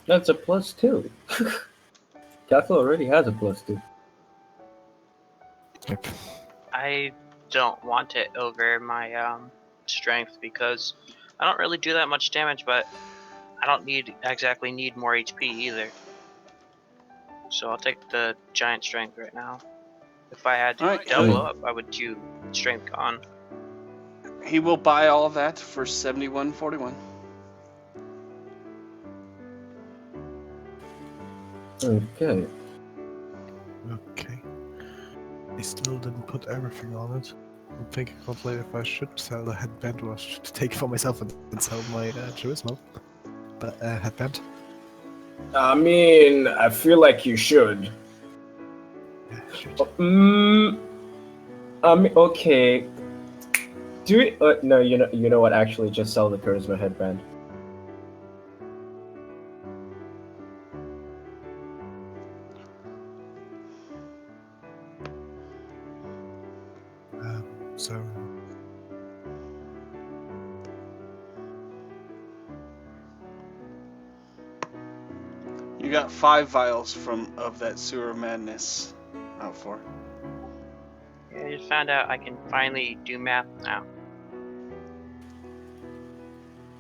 That's a +2. Cathal already has a +2. Yep. I don't want it over my strength because I don't really do that much damage, but I don't exactly need more HP either. So I'll take the giant strength right now. If I had to Alright, double up, I would do strength con. He will buy all of that for 71.41. Okay. Okay. I still didn't put everything on it. I'm thinking of later if I should sell the headband or I should take it for myself and sell my charisma. But headband. I mean, I feel like you should. Yeah, should. Okay. Do it. No, you know what? Actually, just sell the charisma headband. So You got 5 vials of that sewer madness out for. I just found out I can finally do math now.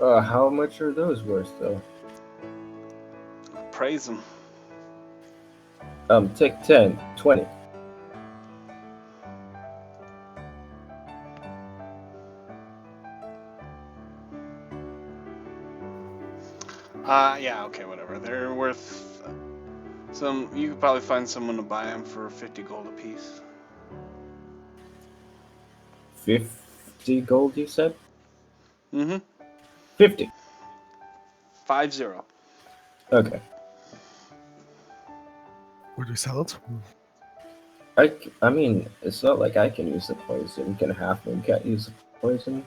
How much are those worth, though? praise him. Take 10, 20. Yeah, okay, whatever. They're worth some. You could probably find someone to buy them for 50 gold apiece. 50 gold, you said? Mm-hmm. 50. 50. Okay. Would you sell it? I mean, it's not like I can use the poison. Can half of them can't use the poison?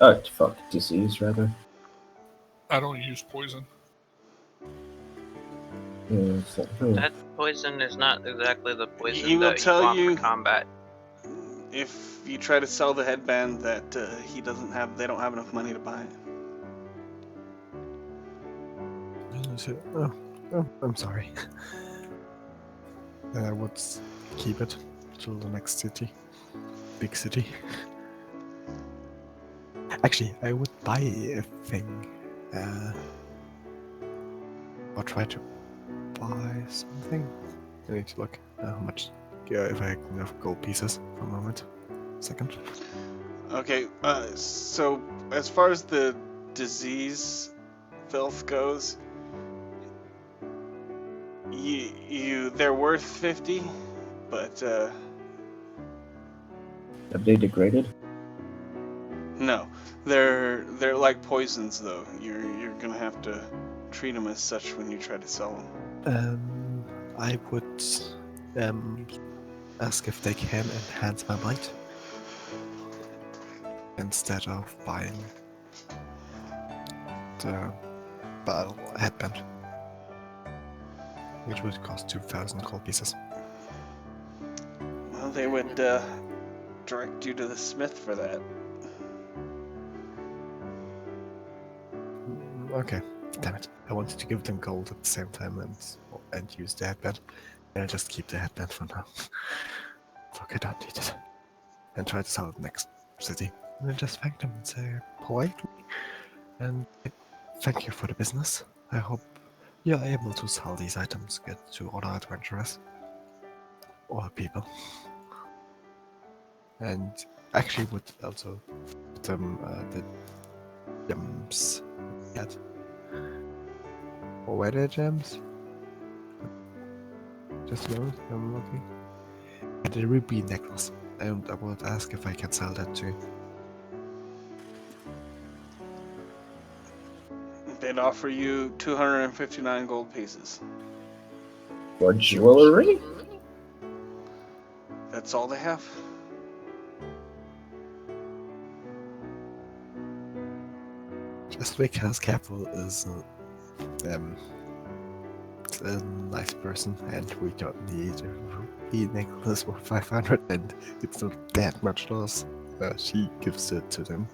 Oh, fuck. Disease, rather. I don't use poison. Yeah, so, That poison is not exactly the poison He will that you tell want you for combat. if you try to sell the headband that they don't have enough money to buy it. And I said, oh, I'm sorry. Then I would keep it till the next city. Big city. Actually, I would buy a thing. Or try to buy something. I need to look how much. Yeah, if I have enough gold pieces for a moment. Second. Okay, so as far as the disease filth goes, they're worth 50, but have they degraded? no, they're like poisons though. You're gonna have to treat them as such when you try to sell them. I would ask if they can enhance my might instead of buying the battle headband, which would cost 2,000 gold pieces. Well, they would direct you to the smith for that. Okay, damn it! I wanted to give them gold at the same time and use the headband. I'll just keep the headband for now. Fuck, I don't need it. And try to sell it next city. And then just thank them and say politely. And thank you for the business. I hope you're able to sell these items good to other adventurers. Or people. And actually would also put them the gems yet. Or were there gems? Just a moment, I'm looking. And the ruby necklace. And I would ask if I can sell that too. They'd offer you 259 gold pieces. For jewelry? That's all they have. Just because Careful is a nice person and we don't need a ruby necklace for 500 and it's not that much loss. She gives it to them.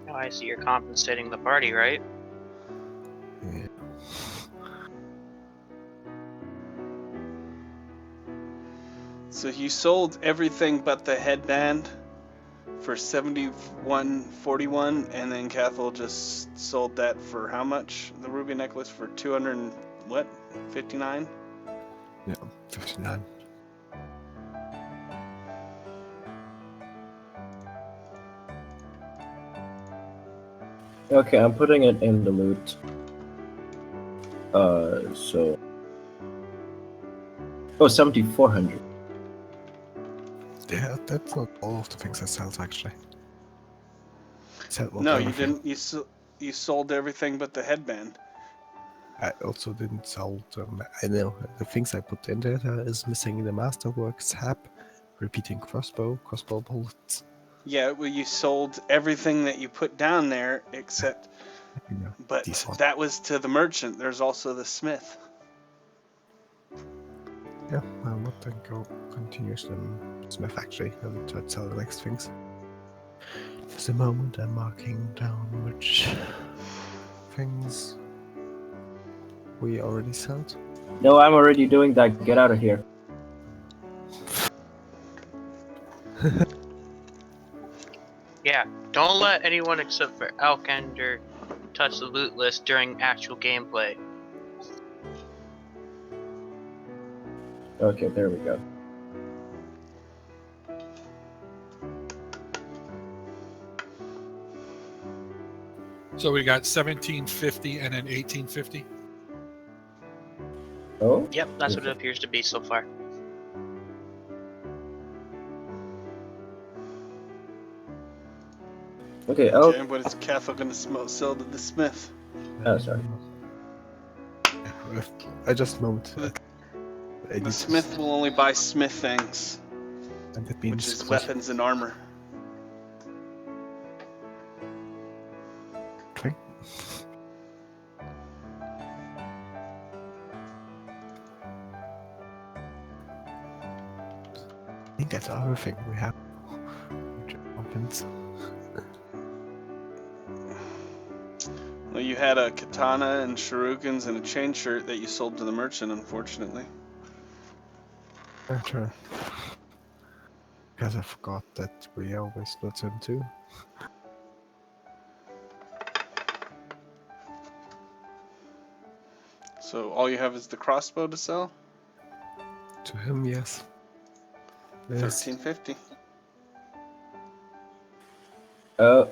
Oh, I see you're compensating the party, right? Yeah. So you sold everything but the headband for 71.41, and then Cathal just sold that for how much? The ruby necklace for 200 and what? 59? Yeah, 59. Okay, I'm putting it in the loot. So... Oh, 7,400. Yeah, that's not all of the things I sold actually. No, you didn't. You sold everything but the headband. I also didn't sell them. I know the things I put in there is missing the masterwork, sap, repeating crossbow bullets. Yeah, well, you sold everything that you put down there except... You know, But these ones. that was to the merchant. There's also the smith. Yeah, I would then go continue some Smith actually and try to sell the next things. Just a moment, I'm marking down which things we already sold. No, I'm already doing that. Get out of here. Yeah, don't let anyone except for Alkender touch the loot list during actual gameplay. Okay, there we go. So we got 1750 and then 1850. Oh? Yep, that's what it appears to be so far. Okay, Okay, what is Cathal going to sell to the smith? Oh, sorry. I just moved. The smith will only buy smith things, And that which means is what? weapons and armor. Okay. I think that's everything we have. Weapons. Well, you had a katana and shurikens and a chain shirt that you sold to the merchant, unfortunately. Sure. Because I forgot that we always split in two. So all you have is the crossbow to sell? To him, yes. Yes. 1350.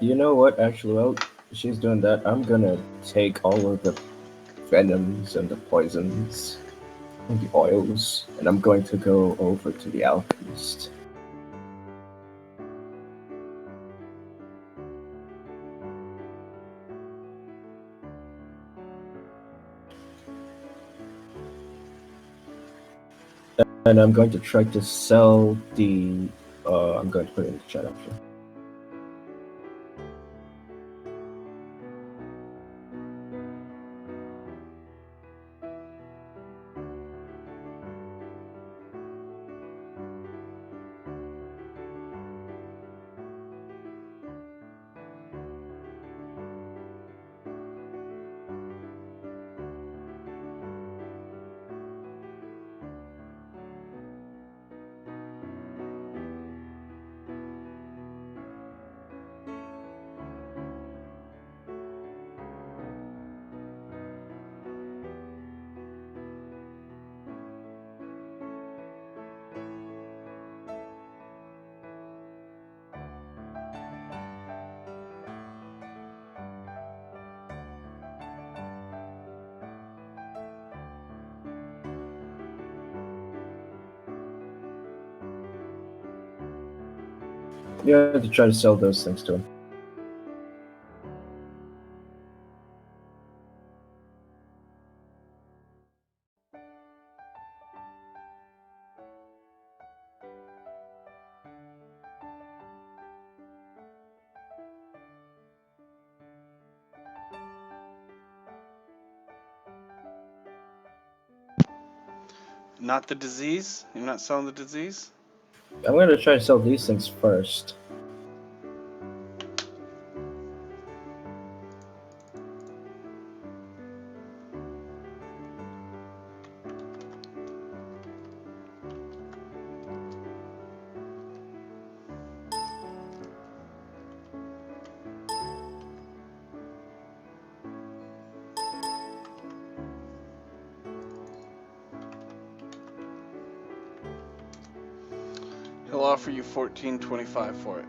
You know what? Actually, while she's doing that, I'm gonna take all of the venoms and the poisons and the oils, and I'm going to go over to the alchemist. And I'm going to try to sell the. I'm going to put it in the chat actually. You have to try to sell those things to him. Not the disease? You're not selling the disease? I'm going to try to sell these things first. He'll offer you $14.25 for it.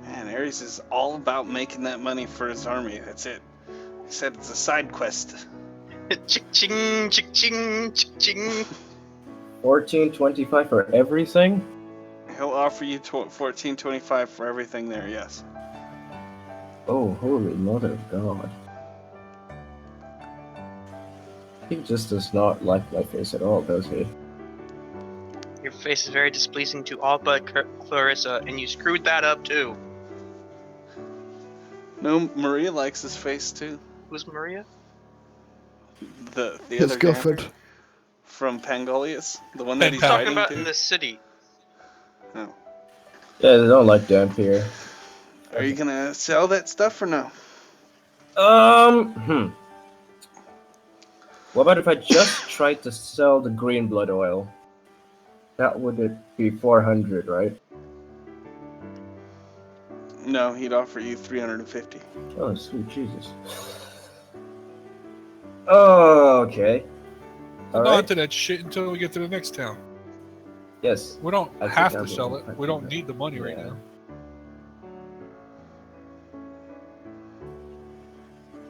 Man, Ares is all about making that money for his army. That's it. He said it's a side quest. Chick-ching, chick-ching, chick-ching. 14.25 for everything? He'll offer you $14.25 for everything there, yes. Oh, holy mother of God. He just does not like my face at all, does he? Your face is very displeasing to all but Clarissa, and you screwed that up too. No, Maria likes his face too. Who's Maria? The His other girlfriend. dancer. From Pangolius? The one that he's Pen pal. Talking riding about in to? the city. Oh. Yeah, they don't like damp here. Are you gonna sell that stuff or no? What about if I just tried to sell the green blood oil? That would be 400, right? No, he'd offer you 350. Oh, sweet Jesus. Oh, okay. Hold All on right. to that shit until we get to the next town. Yes. We don't I think have I to will. sell it. I We think don't I- need the money right yeah. now.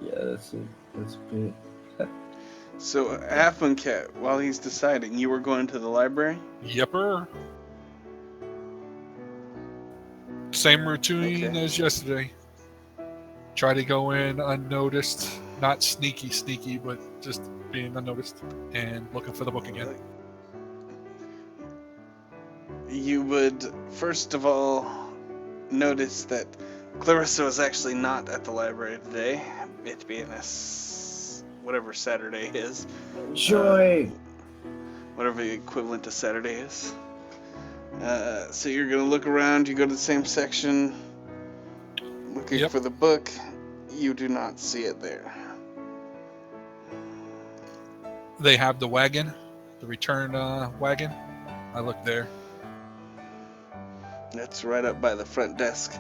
Yeah, that's a bit. So, Halfmoon Cat, while he's deciding, you were going to the library? Yepper. Same routine Okay. as yesterday. Try to go in unnoticed, not sneaky, but just being unnoticed and looking for the book again. You would, first of all, notice that Clarissa was actually not at the library today, it being whatever Saturday is. Joy! Whatever the equivalent to Saturday is. So you're gonna look around, you go to the same section, looking Yep. for the book. You do not see it there. They have the wagon, the return wagon. I looked there. It's right up by the front desk.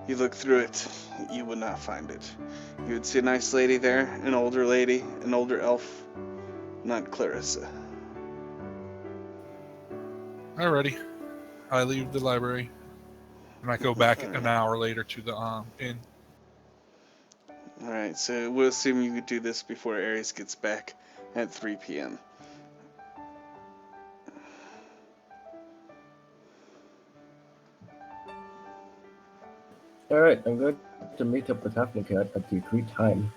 You look through it, you would not find it. You would see a nice lady there, an older lady, an older elf, not Clarissa. Alrighty. I leave the library and I go back Alright. an hour later to the inn. Alright, so we'll assume you could do this before Ares gets back at 3 p.m. Alright, I'm going to meet up with Halfmoon Cat at the agreed time.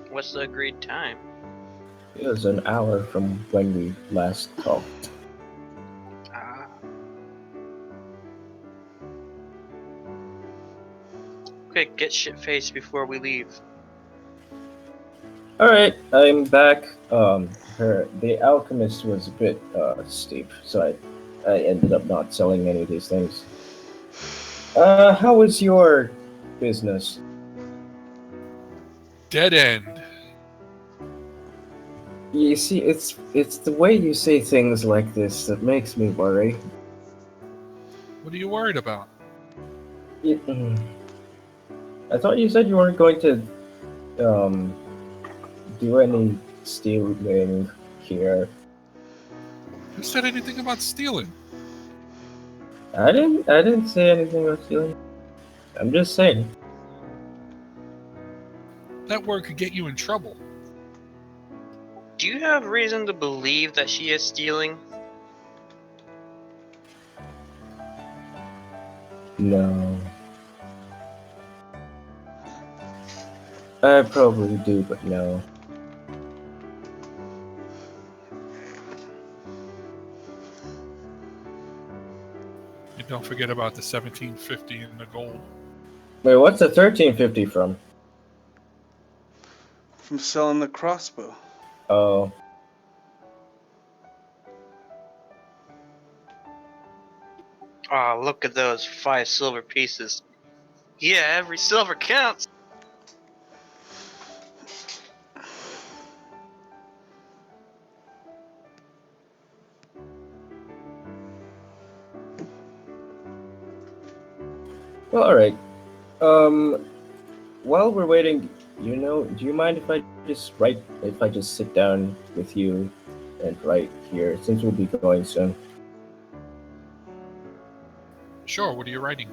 What's the agreed time? It was an hour from when we last talked. Ah. Quick, get shit-faced before we leave. Alright, I'm back. The alchemist was a bit steep, so I ended up not selling any of these things. How was your business? Dead end. You see, it's the way you say things like this that makes me worry. What are you worried about? I thought you said you weren't going to do any stealing here. Who said anything about stealing? I didn't say anything about stealing. I'm just saying. That word could get you in trouble. Do you have reason to believe that she is stealing? No. I probably do, but no. And don't forget about the 1750 and the gold. Wait, what's the 1350 from? From selling the crossbow. Oh. Aw, look at those 5 silver pieces. Yeah, every silver counts! Well, alright. While we're waiting, do you mind if I just sit down with you and write here, since we'll be going soon? Sure, what are you writing?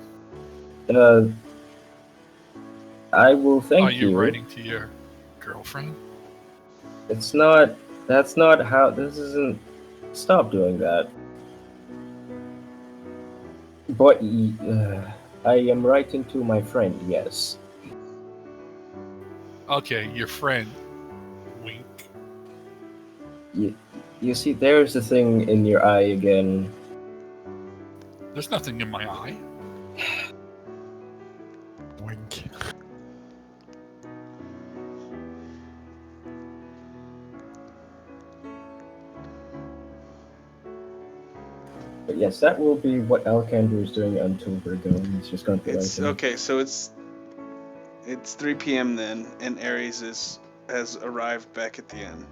I will thank Are you writing to your girlfriend? That's not how, this isn't, stop doing that. But, I am writing to my friend, yes. Okay, your friend. Wink. You see, there's the thing in your eye again. There's nothing in my eye. Wink. But yes, that will be what Alcandor is doing until we're going. He's just going to be It's writing. okay. So it's 3 p.m. then, and Ares has arrived back at the inn.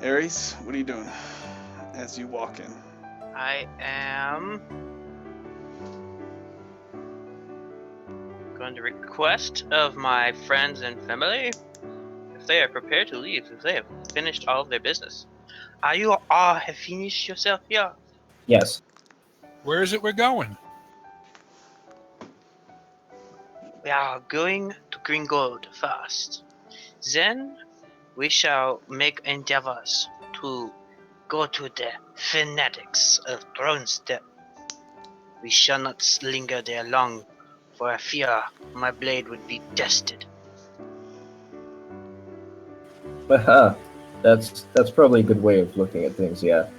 Ares, what are you doing as you walk in? I am going to request of my friends and family if they are prepared to leave, if they have finished all of their business. Are you all have finished yourself here? Yes. Where is it we're going? We are going to Gringold first. Then we shall make endeavors to go to the fanatics of Thronestep. We shall not linger there long, for I fear my blade would be tested. That's probably a good way of looking at things, yeah.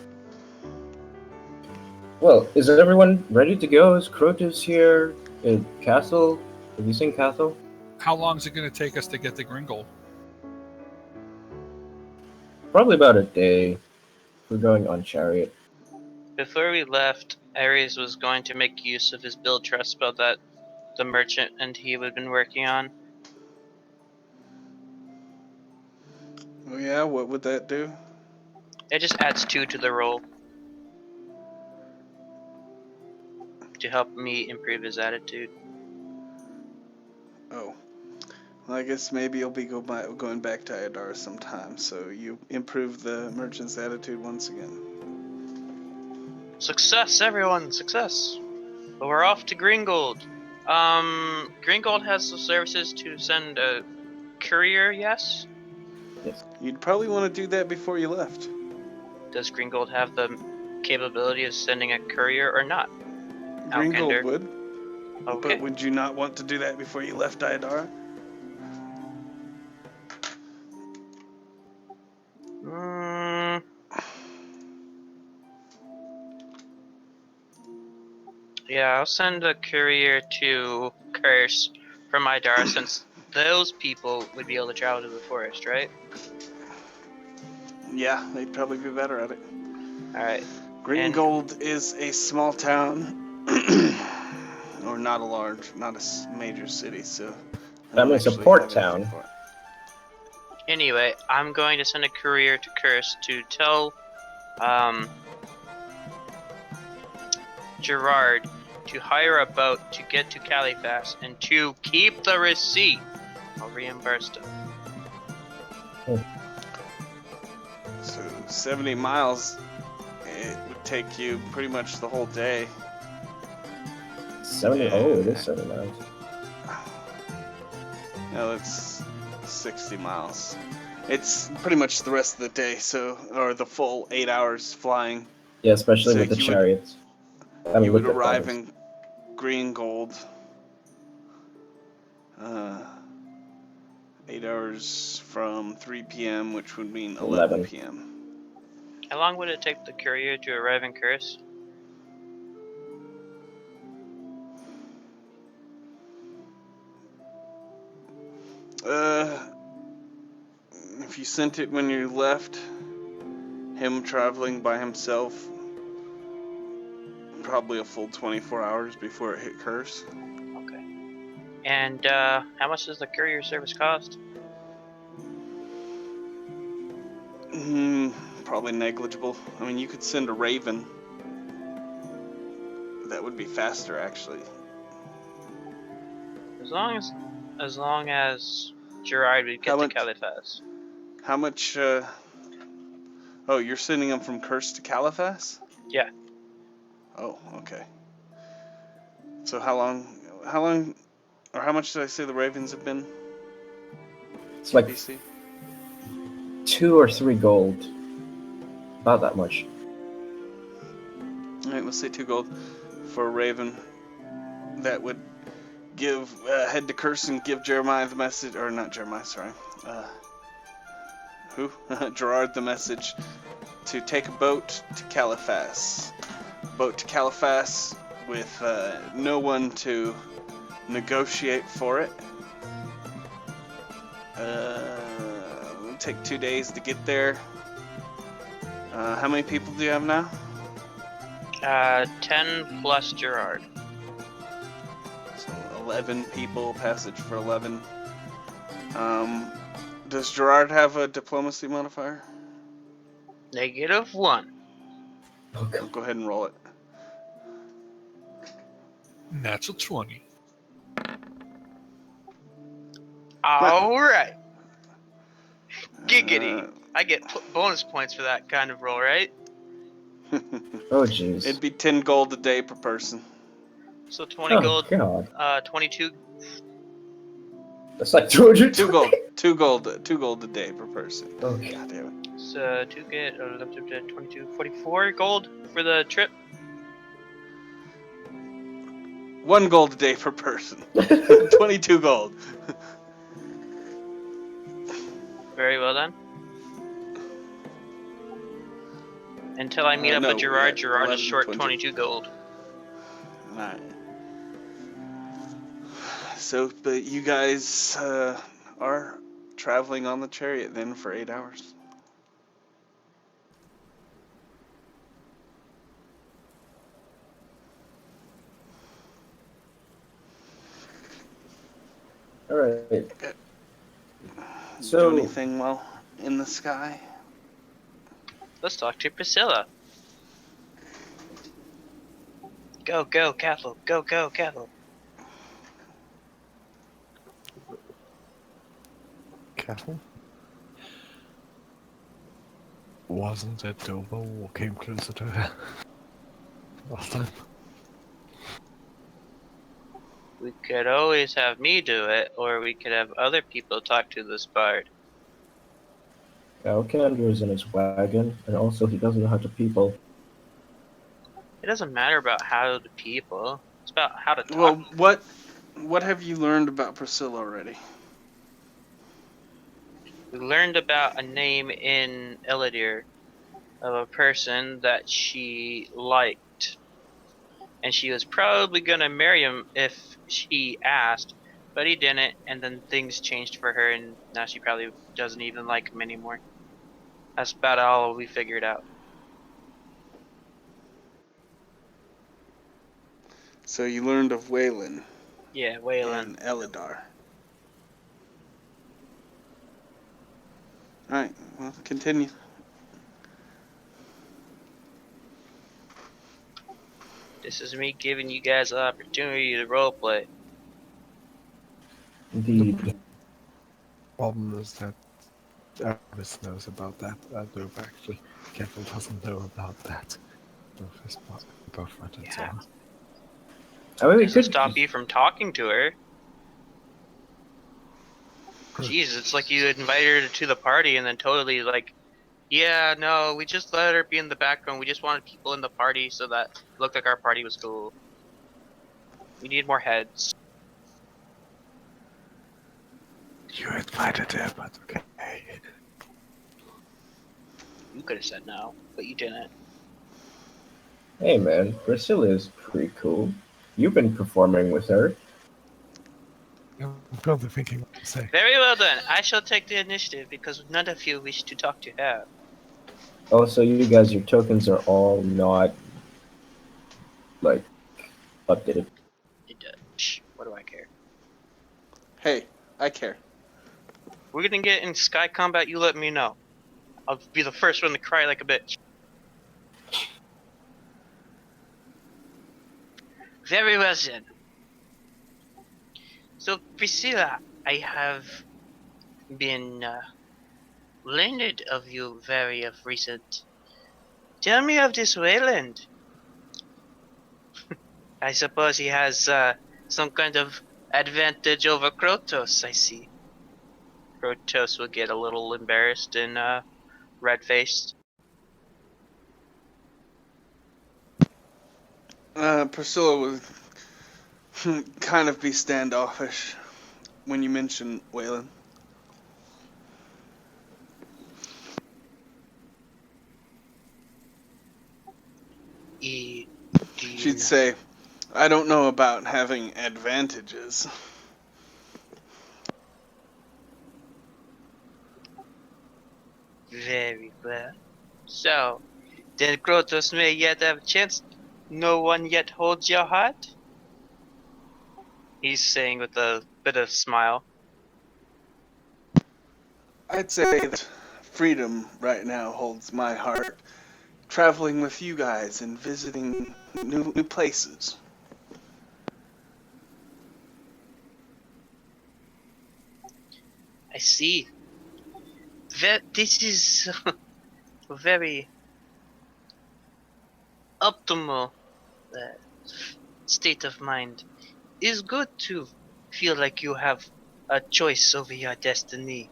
Well, is everyone ready to go? Is Crotus here? Castle? Have you seen Castle? How long is it going to take us to get to Gringold? Probably about a day. We're going on chariot. Before we left, Ares was going to make use of his build trust spell that the merchant and he had been working on. Oh yeah, what would that do? It just adds 2 to the roll to help me improve his attitude. Oh. Well, I guess maybe you'll be going back to Iadar sometime, so you improve the merchant's attitude once again. Success, everyone, success! But we're off to Gringold. Gringold has the services to send a courier, yes? You'd probably want to do that before you left. Does Gringold have the capability of sending a courier or not? Gringold Alkender. would, Okay. but would you not want to do that before you left Iadar? Yeah, I'll send a courier to Curse from Idara since those people would be able to travel to the forest, right? Yeah, they'd probably be better at it. Alright. Gringold is a small town, or not a major city, so. I mean, it's a port town. Anyway, I'm going to send a courier to Curse to tell Gerard to hire a boat to get to Califas and to keep the receipt. I'll reimburse them. So 70 miles, it would take you pretty much the whole day. 70? Oh, it is 70 miles. No, it's 60 miles. It's pretty much the rest of the day, or the full 8 hours flying. Yeah, especially So with the you chariots. You would arrive in Gringold 8 hours from 3 p.m., which would mean 11 p.m. How long would it take the courier to arrive in Curse? If you sent it when you left, him traveling by himself, probably a full 24 hours before it hit Curse. Okay. And how much does the courier service cost? Probably negligible. I mean, you could send a Raven. That would be faster, actually. As long as Gerard would get to Califas. How much? Oh, you're sending him from Curse to Califas? Yeah. Oh, okay. So how long, or how much did I say the Ravens have been? It's like BC? 2 or 3 gold. About that much. Alright, we'll say 2 gold for a Raven. That would give, head to Curse and give Jeremiah the message, or not Jeremiah, sorry. Gerard the message to take a boat to Califas. Boat to Califas with no one to negotiate for it. It'll take 2 days to get there. How many people do you have now? 10 plus Gerard. So 11 people, passage for 11. Does Gerard have a diplomacy modifier? -1. Oh, I'll go ahead and roll it. Natural 20. Alright. Giggity. Uh, I get bonus points for that kind of roll, right? oh jeez. It'd be 10 gold a day per person. So 20 Oh gold, god. 22. That's like 200. 2 gold. 2 gold. 2 gold a day per person. Okay. God damn it. So 2 get 22, 44 gold for the trip. 1 gold a day per person. 22 gold. Very well done. Until I meet up no, with Gerard, yeah, Gerard is 11, short 20. 22 gold. Alright. So, but you guys are traveling on the chariot then for 8 hours. Alright. Do So anything while in the sky? Let's talk to Priscilla. Go, go, Cathal. Go, go, Cathal. Cattle? Wasn't it Dobo who came closer to her last time? We could always have me do it, or we could have other people talk to this bard. Alcander is in his wagon, and also he doesn't know how to people. It doesn't matter about how to people. It's about how to talk. Well, what have you learned about Priscilla already? We learned about a name in Elidir of a person that she liked. And she was probably gonna marry him if he asked, but he didn't, and then things changed for her, and now she probably doesn't even like him anymore. That's about all we figured out. So you learned of Waylon Yeah, Waylon. and Elidar. Alright, well, continue. This is me giving you guys an opportunity to roleplay. Indeed. Problem is that Aramis knows about that. Although actually, Kettle doesn't know about that. Both his boyfriend and so Yeah. on. I mean, we Doesn't could stop you from talking to her. Jeez, it's like you invited her to the party and then totally like, yeah, no, we just let her be in the background. We just wanted people in the party so that it looked like our party was cool. We need more heads. You invited her, but okay. You could have said no, but you didn't. Hey man, Priscilla is pretty cool. You've been performing with her. I'm probably thinking what to say. Very well done. I shall take the initiative because none of you wish to talk to her. Also, you guys, your tokens are all not like updated. Shh, what do I care? Hey, I care. We're gonna get in sky combat, you let me know. I'll be the first one to cry like a bitch. Very well then. So Priscilla, I have been learned of you very of recent. Tell me of this Wayland. I suppose he has some kind of advantage over Krotos, I see. Krotos will get a little embarrassed and red-faced. Priscilla would kind of be standoffish when you mention Waylon. She'd say, I don't know about having advantages. Very well. So, then Krotos may yet have a chance. No one yet holds your heart? He's saying with a bit of smile. I'd say that freedom right now holds my heart. Traveling with you guys and visiting new places. I see. This is a very optimal uh, state of mind. It's good to feel like you have a choice over your destiny.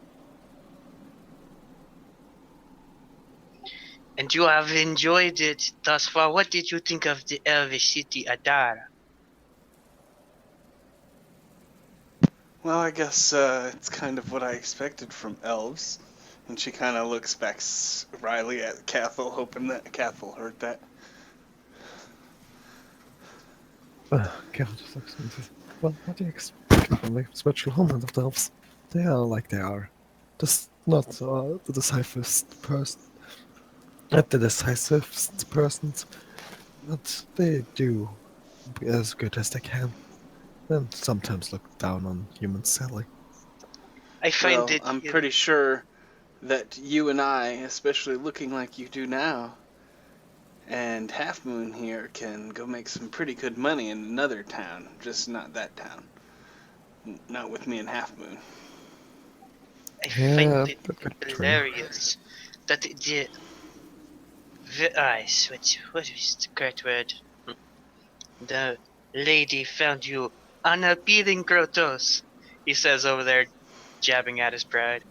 And you have enjoyed it thus far. What did you think of the Elvish city Adar? Well, I guess it's kind of what I expected from elves. And she kind of looks back wryly at Cathal, hoping that Cathal heard that. Carol just looks and says, well, what do you expect from the spiritual homeland of the elves? They are like they are. Just not the decisivest person. Not the decisivest persons, but they do as good as they can. And sometimes look down on humans sadly. I find Well, it I'm pretty sure that you and I, especially looking like you do now, and Half Moon here can go make some pretty good money in another town, just not that town. Not with me and Half Moon. I Yeah, find it that could be true. hilarious that what is the correct word? The lady found you unappealing, Krotos. He says over there, jabbing at his pride.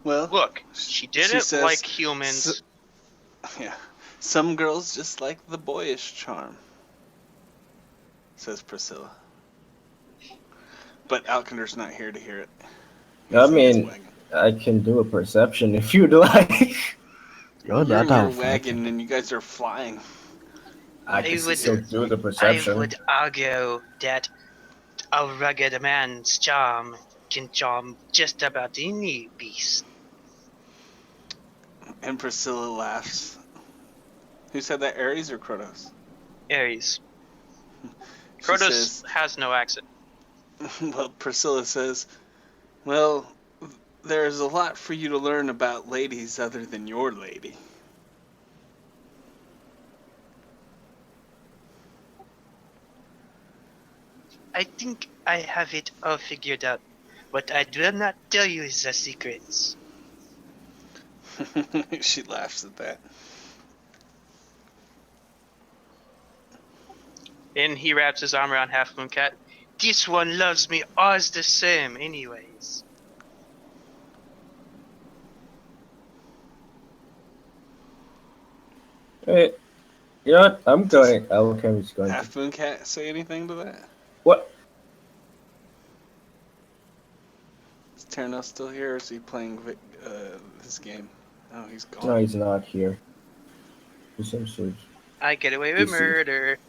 Well, Look, she didn't says, like humans. Yeah, some girls just like the boyish charm, says Priscilla. But Alkinder's not here to hear it. I mean, I can do a perception if you'd like. You're not in your out, wagon and you guys are flying. I can would- still do the I perception. would argue that a rugged man's charm can charm just about any beast. And Priscilla laughs. Who said that, Ares or Krotos? Ares. She Krotos says, has no accent. well, Priscilla says, well, there's a lot for you to learn about ladies other than your lady. I think I have it all figured out. What I will not tell you is the secrets. She laughs at that. And he wraps his arm around Half Moon Cat. This one loves me alls the same, anyways. Hey, you know what? I'm going. Alchemy's going. Half Moon Cat say anything to that? What? Is Terranel still here or is he playing this game? Oh, he's gone. No, he's not here. He seems to. I get away with This is- murder.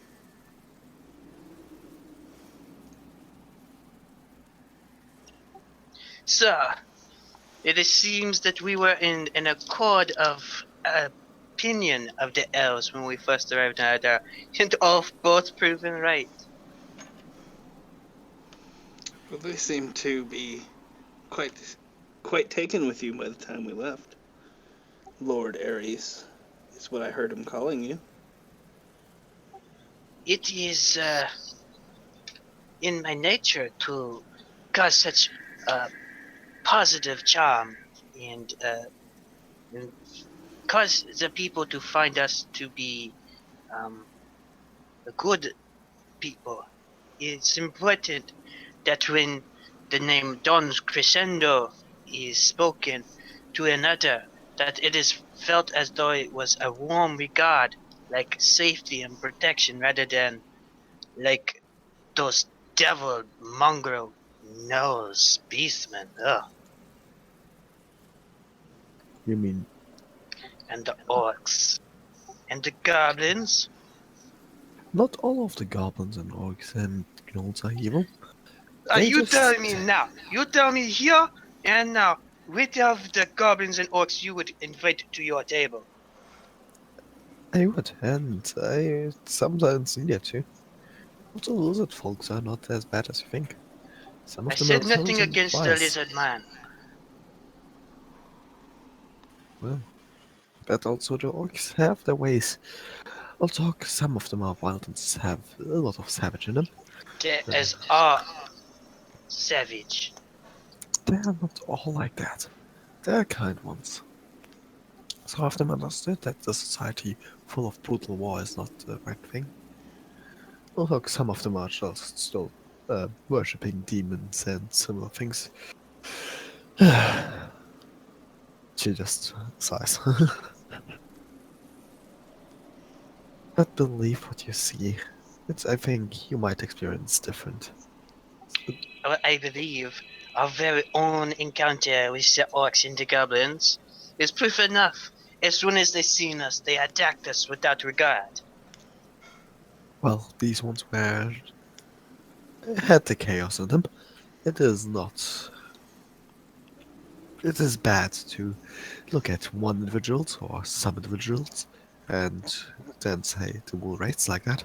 So, it seems that we were in an accord of opinion of the elves when we first arrived in Adar, and all both proven right. Well, they seem to be quite taken with you by the time we left. Lord Ares is what I heard him calling you. It is in my nature to cause such positive charm and cause the people to find us to be good people. It's important that when the name Don's Crescendo is spoken to another, that it is felt as though it was a warm regard, like safety and protection, rather than like those devil mongrel nose beastmen. Ugh. You mean And the orcs. And the goblins. not all of the goblins and orcs and gnolls are evil? They You just- tell me now. You tell me here and now. Which of the goblins and orcs you would invite to your table? I would, and I sometimes needed to. Also, lizard folks are not as bad as you think. Some I of them are said nothing intelligent and against the wise. lizard man. Well, but also the orcs have their ways. Also, some of them are wild and have a lot of savage in them. They are savage. They are not all like that. They are kind ones. Some of them understood that the society full of brutal war is not the right thing. Although some of them are just still worshipping demons and similar things. She just sighs. But believe what you see. I think you might experience different. I believe our very own encounter with the orcs and the goblins is proof enough. As soon as they seen us, they attacked us without regard. Well, these ones had the chaos in them. It is not. It is bad to look at one individual or some individuals and then say to will rates like that.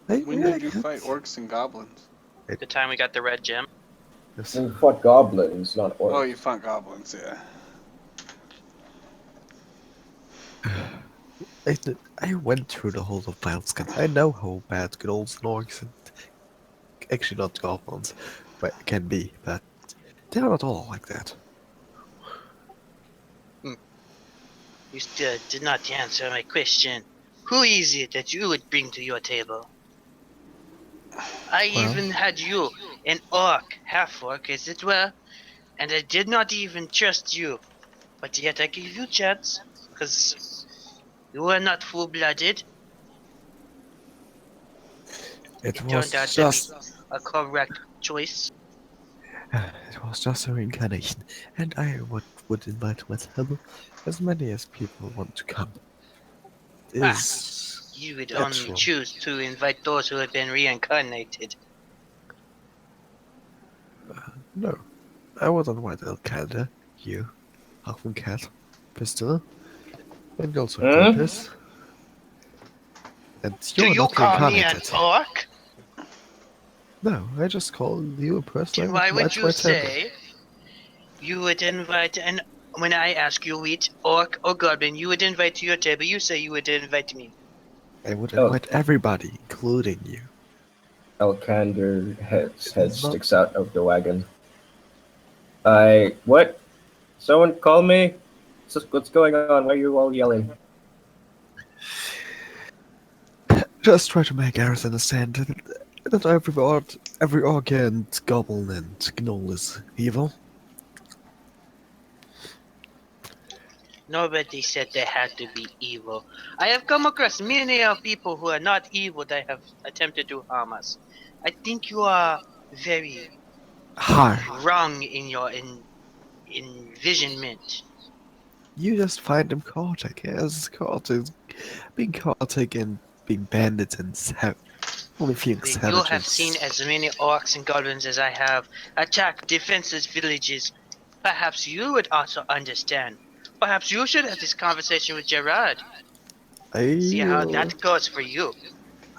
When did you fight orcs and goblins? The time we got the red gem. Yes. We fought goblins, not orcs. Oh, you fought goblins, yeah. I went through the whole of Wildscan. I know how bad gnolls and orcs and actually not goblins can be, but they're not all like that. You still did not answer my question. Who is it that you would bring to your table? I Well- even had you, an orc, half-orc as it were, and I did not even trust you. But yet I gave you a chance, because you were not full-blooded. It It was turned out just to be a correct choice. it was just a reincarnation, and I would invite to my table as many as people want to come. It Ah, is You would only natural. choose to invite those who had been reincarnated. No, I would invite El Canada, you, Halfmoon Cat, Pistol, and also Curtis. And Do you're you not call me an reincarnated. orc? No, I just call you a person. Then I why invite would to you my table. say you would invite an when I ask you which orc or goblin you would invite to your table, you say you would invite me. I would Oh. invite everybody, including you. Elkander head not- sticks out of the wagon. What? Someone call me? What's going on? Why are you all yelling? Just try to make Gareth understand that every orc and goblin and gnoll is evil. Nobody said they had to be evil. I have come across many of people who are not evil that have attempted to harm us. I think you are very Hard. wrong in your envisionment. You just find them chaotic. As chaotic, being chaotic and being bandits and only feeling You savage. have seen as many orcs and goblins as I have attack defenseless villages. Perhaps you would also understand. Perhaps you should have this conversation with Gerard. See how that goes for you.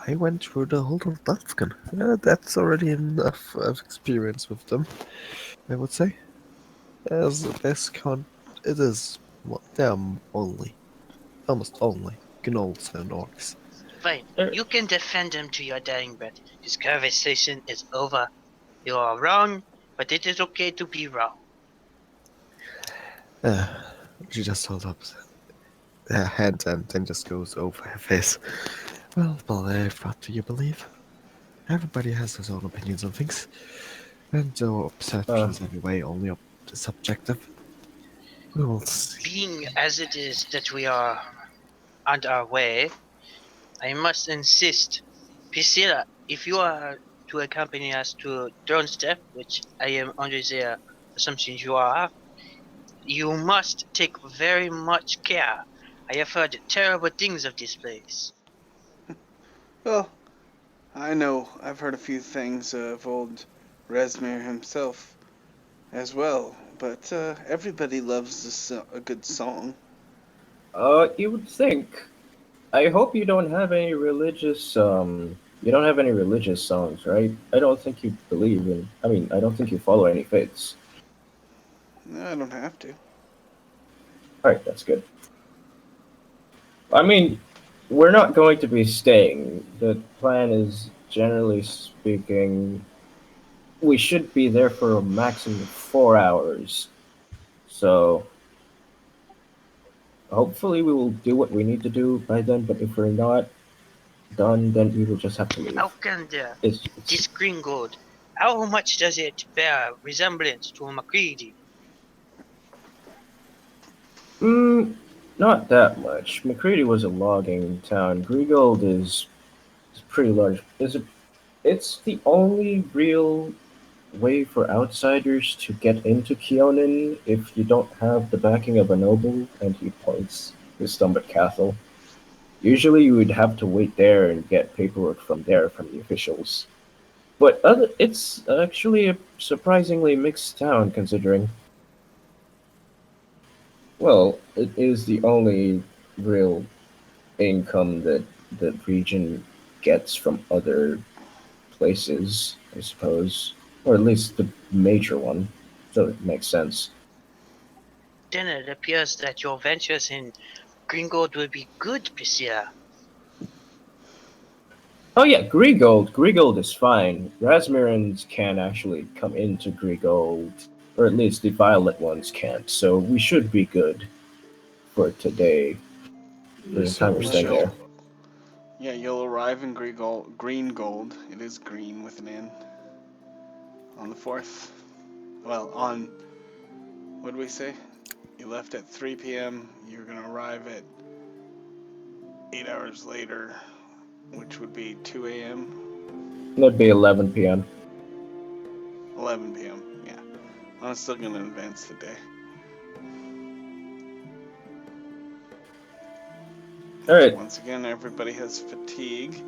I went through the whole of Dafkan. That's already enough of experience with them, I would say. As the best it is they're almost only gnolls and orcs. Fine. You can defend him to your dying breath. This conversation is over. You are wrong, but it is okay to be wrong. She just holds up her hand and then just goes over her face. Well, believe what do you believe? Everybody has his own opinions on things, and their perceptions anyway only subjective. We will see. Being as it is that we are on our way, I must insist, Priscilla, if you are to accompany us to Throne Step, which I am under the assumption you are, you must take very much care. I have heard terrible things of this place. Well, I know I've heard a few things of old Razmir himself as well. But everybody loves a good song. You would think. I hope you don't have any religious, you don't have any religious songs, right? I don't think you believe in, I don't think you follow any faiths. No, I don't have to. Alright, that's good. I mean, we're not going to be staying. The plan is, generally speaking, we should be there for a maximum of 4 hours. So, hopefully we will do what we need to do by then, but if we're not done, then we will just have to leave. Alexander, It's this green gold, how much does it bear resemblance to a McCready? Mm, not that much. McCready was a logging town. Greengold is pretty large. It's the only real way for outsiders to get into Keonan if you don't have the backing of a noble, and he points his thumb at Cathal. Usually you would have to wait there and get paperwork from there from the officials. But it's actually a surprisingly mixed town considering. Well, it is the only real income that the region gets from other places, I suppose, or at least the major one. So it makes sense. Then it appears that your ventures in Gringold will be good this year. Oh yeah, Grigold. Grigold is fine. Rasmirans can actually come into Grigold, or at least the violet ones can't. So we should be good for today. For the time we're staying there. Yeah, you'll arrive in Green Gold. It is green with an N. On the 4th. Well, on. What did we say? You left at 3 p.m. You're going to arrive at 8 hours later, which would be 2 a.m. That'd be 11 p.m. 11 p.m. Yeah. I'm still going to advance the day. Alright. Once again, everybody has fatigue.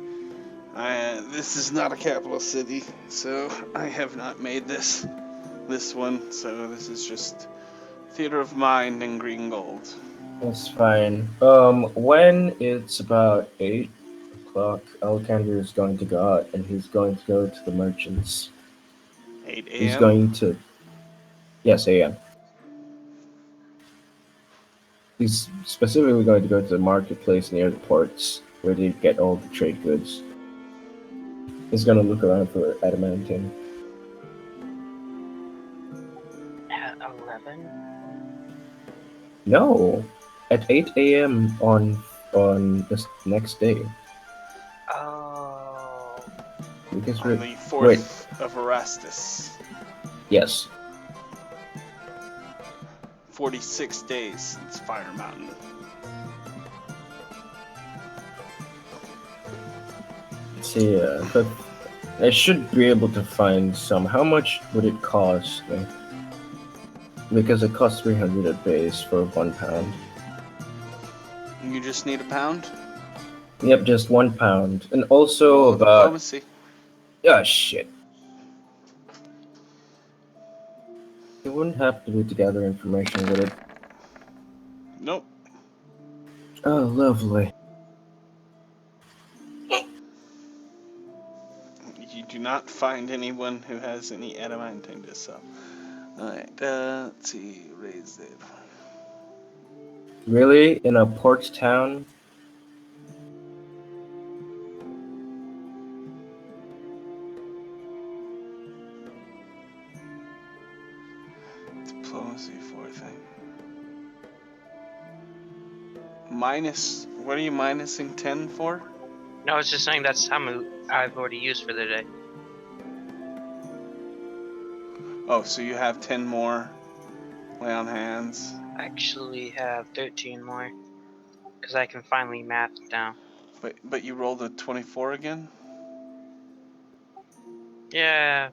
This is not a capital city, so I have not made this one. So this is just theater of mind in Green Gold. That's fine. When it's about 8 o'clock, Alexander is going to go out and he's going to go to the merchants. 8 a.m. He's going to. Yes, a.m. He's specifically going to go to the marketplace near the ports where they get all the trade goods. He's going to look around for adamantine. At 11? No, at 8 a.m. on the next day. Oh. Because On we're the 4th of Erastus. yes. 46 days since Fire Mountain. See, but I should be able to find some. How much would it cost me? Because it costs 300 at base for 1 pound. You just need a pound? Yep, just 1 pound. And also Roll about... diplomacy. Ah, shit. It wouldn't have to be to gather information, would it? Nope. Oh, lovely. You do not find anyone who has any adamantine to sell. Alright, let's see. Raise it. Really? In a port town? Diplomacy 4 thing. Minus. What are you minusing 10 for? No, I was just saying that's how I've already used for the day. Oh, so you have 10 more lay on hands. I actually have 13 more. Because I can finally math it down. But you rolled a 24 again? Yeah.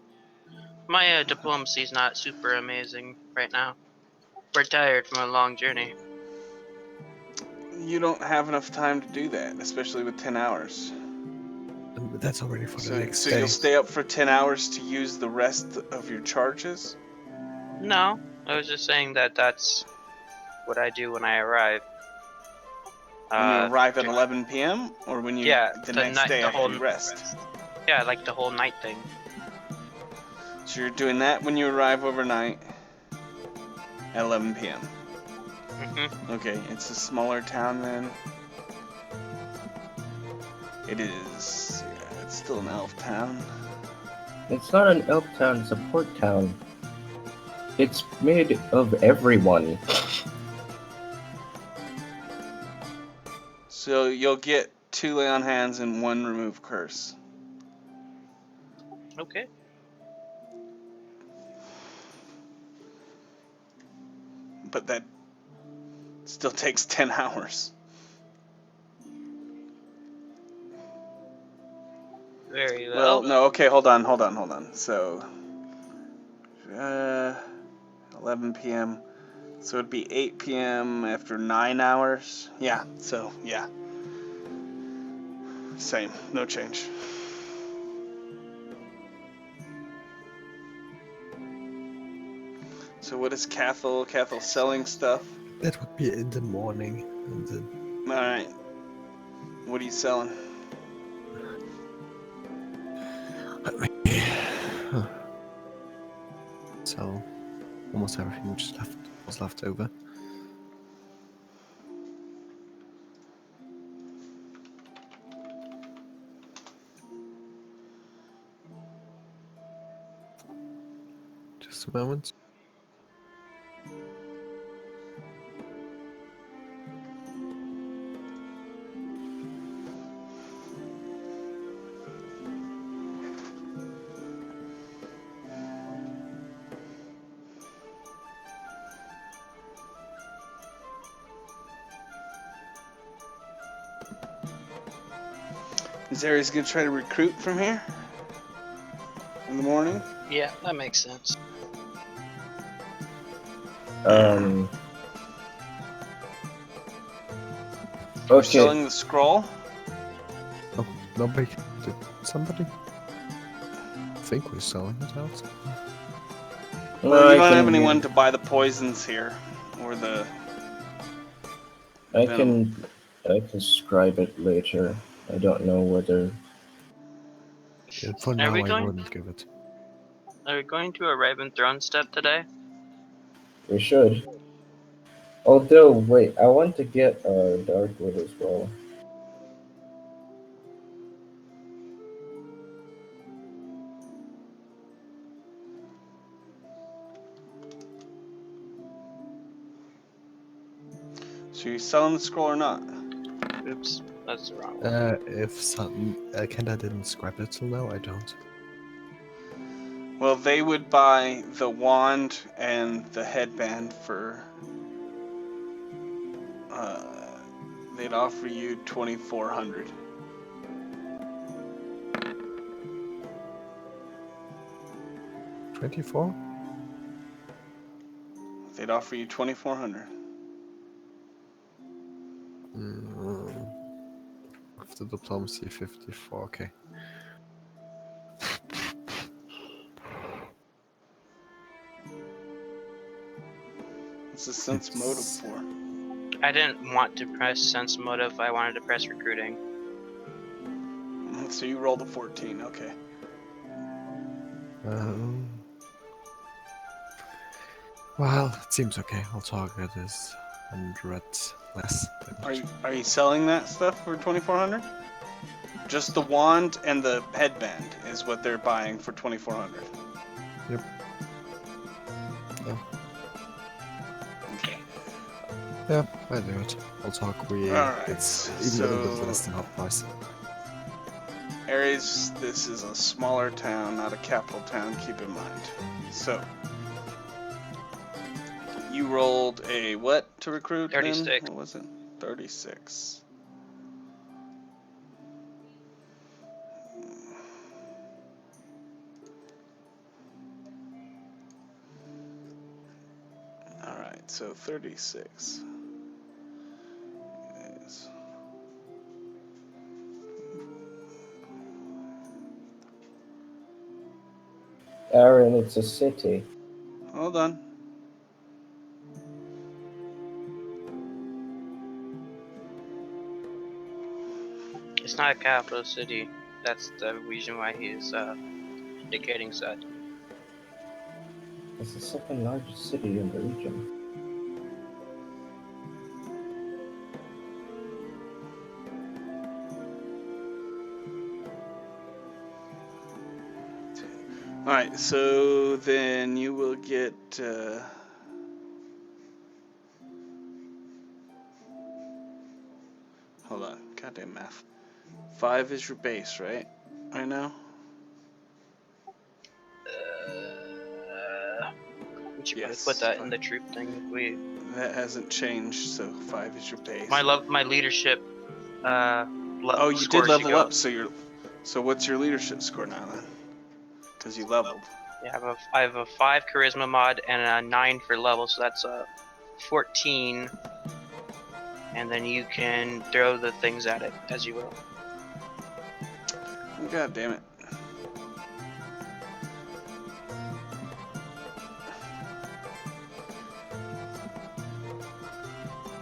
My diplomacy's not super amazing right now. We're tired from a long journey. You don't have enough time to do that, especially with 10 hours. That's already for the So, next so day. you'll stay up for 10 hours to use the rest of your charges? No, I was just saying that that's what I do when I arrive. When you arrive at ju- 11 p.m. or when you yeah, the next day the after whole you rest? yeah, like the whole night thing. So you're doing that when you arrive overnight at 11 p.m. Mhm. Okay, it's a smaller town then. It is. Yeah, it's still an elf town. It's not an elf town, it's a port town. It's made of everyone. So you'll get 2 lay on hands and 1 remove curse. Okay. But that still takes 10 hours. Very Well, well. no, okay, hold on. So, 11 p.m. So it'd be 8 p.m. after 9 hours. Yeah, so, yeah. Same, no change. So what is Cathal? Cathal selling stuff? That would be in the morning. And then Alright. What are you selling? so almost everything which was left over. Just a moment. Is Ares gonna try to recruit from here? In the morning? Yeah, that makes sense. You're Okay. selling the scroll? Oh, nobody. Did somebody? I think we're selling it out. Well, you don't I have can anyone to buy the poisons here. Or the... I venom. can scribe it later. I don't know whether. Yeah, for Are now, we I going? wouldn't give it. Are we going to arrive in Throne Step today? We should. Although, wait, I want to get Darkwood as well. So you selling the scroll or not? Oops, that's the wrong one. If some Kenda didn't scrap it till now, I don't. Well, they would buy the wand and the headband for... they'd offer you 2,400. $24? They'd offer you 2,400. After diplomacy, 54. Okay. What's the sense motive It's- for? I didn't want to press sense motive. I wanted to press recruiting. So you rolled a 14, okay. Well, it seems okay. I'll target is 100 less damage. Are you selling that stuff for 2,400? Just the wand and the headband is what they're buying for 2,400. Yep. Yeah. Okay. Yeah, I do it. I'll talk. Alright, It's even a little so- bit less than half price. Ares, this is a smaller town, not a capital town, keep in mind. So, you rolled a what to recruit? then? 36. What was it? 36. Alright, so 36 is Aaron, it's a city. Hold on. It's not a capital city. That's the reason why he's indicating that. It's the second largest city in the region. Alright, so then you will get... hold on. Goddamn math. 5 is your base, right? Right now? We should Yes, probably put that in fine. the troop thing. That hasn't changed, so 5 is your base. My leadership. Oh, you score did should level go up, so what's your leadership score now then? Because you leveled. Yeah, I have a 5 charisma mod and a 9 for level, so that's 14. And then you can throw the things at it as you will. God damn it.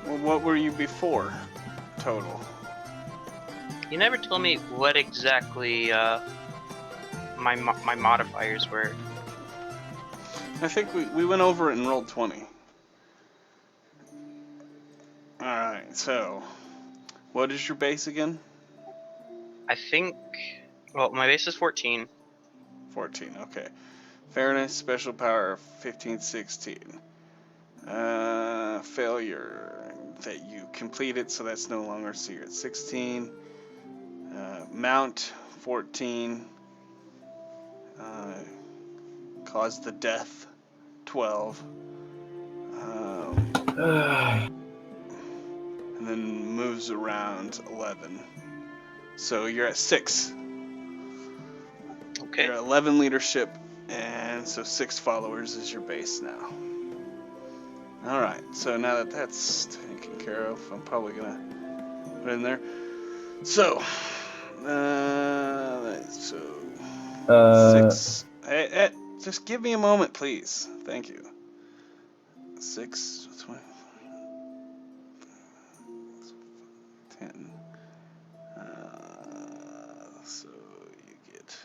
Well, what were you before? Total. You never told me what exactly my modifiers were. I think we went over it and rolled 20. Alright, so what is your base again? I think. Well, my base is 14. 14, okay. Fairness, special power, 15, 16. Failure that you completed, so that's no longer, so you're at 16. Mount, 14. Caused the death, 12. And then moves around, 11. So you're at 6. Okay. You're at 11 leadership, and so 6 followers is your base now. Alright, so now that that's taken care of, I'm probably gonna put it in there. So, 6. Hey, just give me a moment, please. Thank you. 6, 20, 10. So you get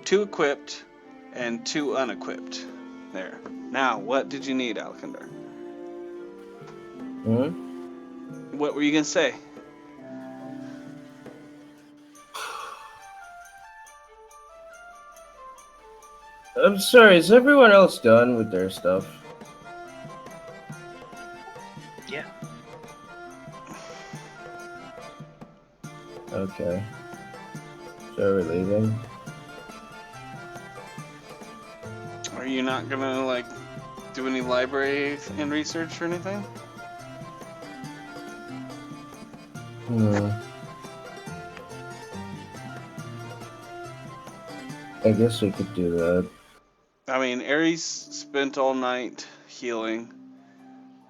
2 equipped and 2 unequipped. There. Now, what did you need, Alkindar? What were you gonna say? I'm sorry, is everyone else done with their stuff? Yeah. Okay. So we're leaving? Are you not gonna, like, do any library and research or anything? I guess we could do that. I mean, Ares spent all night healing,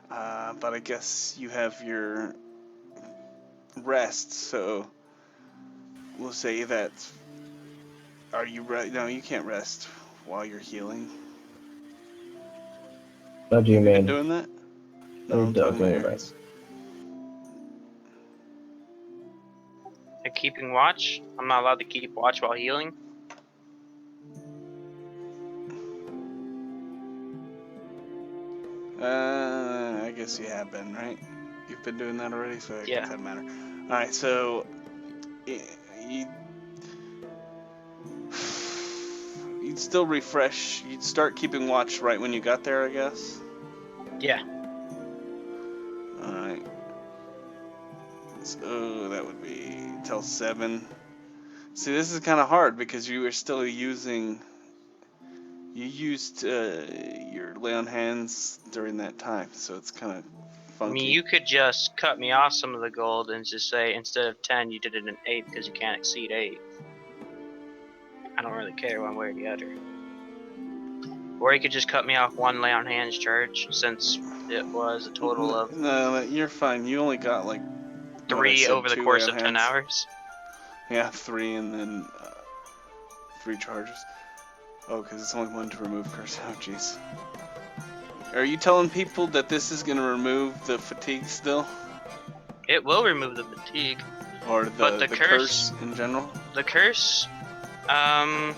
but I guess you have your rest, so we'll say that. Are you right? No, you can't rest while you're healing. What do you Have you mean? been doing that? What are you I'm talking talking about about? Ares. Like keeping watch? I'm not allowed to keep watch while healing? I guess you have been, right? You've been doing that already, so it Yeah. doesn't matter. Alright, so you'd still refresh. You'd start keeping watch right when you got there, I guess? Yeah. Alright. So that would be till 7. See, this is kind of hard because you were still using... You used your lay on hands during that time, so it's kind of funky. I mean, you could just cut me off some of the gold and just say instead of 10, you did it in 8 because you can't exceed 8. I don't really care one way or the other. Or you could just cut me off 1 lay on hands charge since it was a total of No, you're fine. You only got like 3 over the 2 course lay of on 10 hands. hours. Yeah, 3 and then recharges. Oh, because it's only one to remove curse. Oh, jeez. Are you telling people that this is going to remove the fatigue still? It will remove the fatigue. Or But the curse in general? The curse, I'm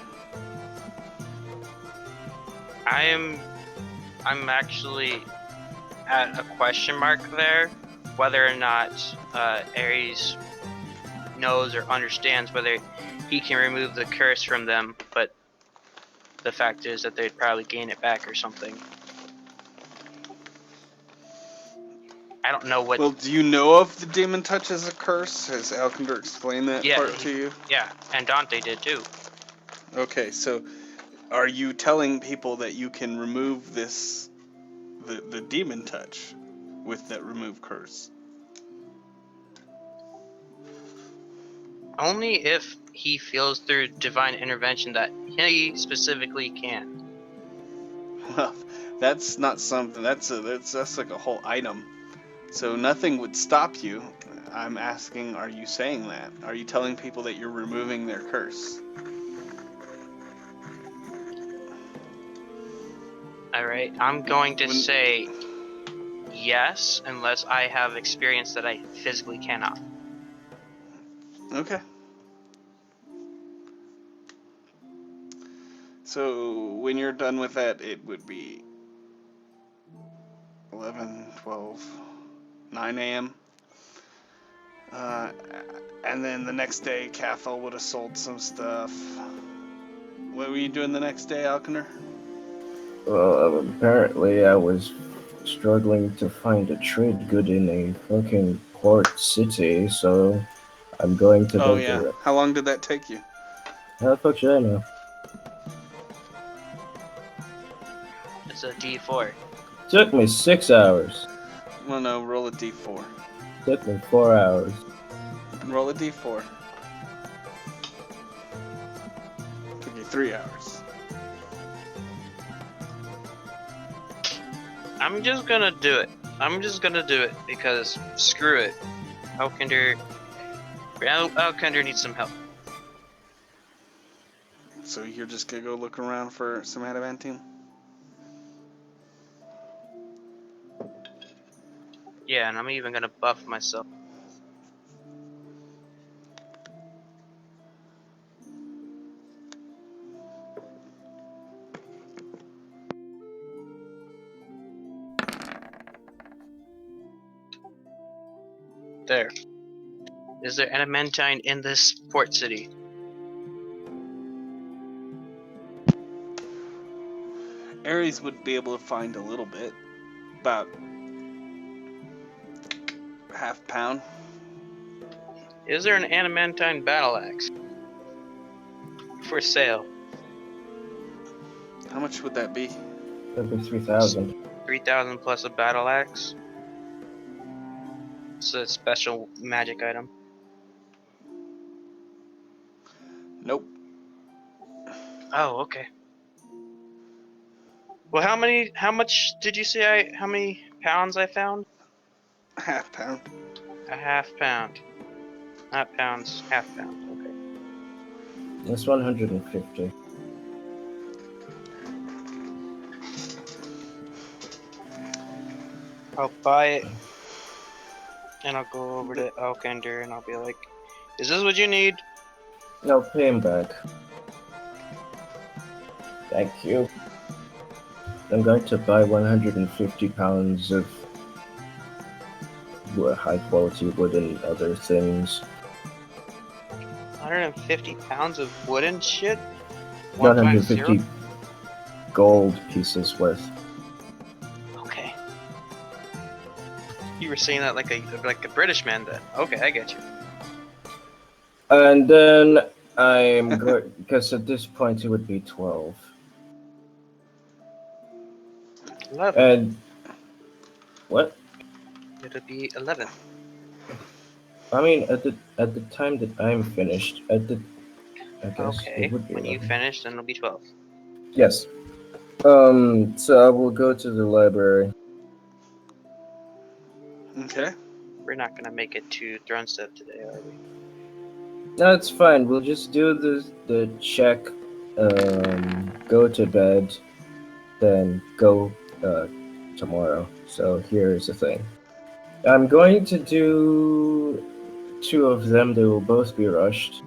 actually at a question mark there, whether or not Ares knows or understands whether he can remove the curse from them, but the fact is that they'd probably gain it back or something. I don't know what... Well, do you know of the demon touch as a curse? Has Alkindor explained that part to you? Yeah, and Dante did too. Okay, so are you telling people that you can remove this, the demon touch, with that remove curse? Only if he feels through divine intervention that he specifically can. Well, that's not something. That's like a whole item. So nothing would stop you. I'm asking, are you saying that? Are you telling people that you're removing their curse? Alright, I'm going to say yes, unless I have experience that I physically cannot. Okay. So when you're done with that, it would be 11, 12, 9 a.m. And then the next day, Cathal would have sold some stuff. What were you doing the next day, Alkiner? Well, apparently I was struggling to find a trade good in a fucking port city, so I'm going to Oh, go yeah. do it. How long did that take you? How the fuck should I know? It's a D4. Took me 6 hours. Well, no, roll a d4. Took me 4 hours. Roll a d4. Took you 3 hours. I'm just gonna do it. I'm just gonna do it because screw it. Alkindor needs some help. So you're just gonna go look around for some adamantine? Yeah, and I'm even gonna buff myself. There. Is there adamantine in this port city? Ares would be able to find a little bit. About half pound. Is there an adamantine battle axe? For sale. How much would that be? Took me 3,000. 3,000 plus a battle axe. It's a special magic item. Nope. Oh, okay. Well, how much did you say how many pounds I found? Half pound. A half pound. Not pounds, half pound. Okay. That's 150. I'll buy it, and I'll go over to Alkindor, and I'll be like, "Is this what you need?" I'll pay him back. Thank you. I'm going to buy 150 pounds of high quality wood and other things. 150 pounds of wooden shit. 150 gold pieces worth. Okay. You were saying that like a British man then. Okay, I get you. And then I'm going, because at this point it would be 12. 11. And what? It'll be 11. I mean, at the time that I'm finished, I guess Okay. it would be When 11. you finish, then it'll be 12. Yes. So I will go to the library. Okay. We're not gonna make it to Thronestep today, are we? No, it's fine. We'll just do the check go to bed, then go tomorrow. So here's the thing. I'm going to do 2 of them. They will both be rushed.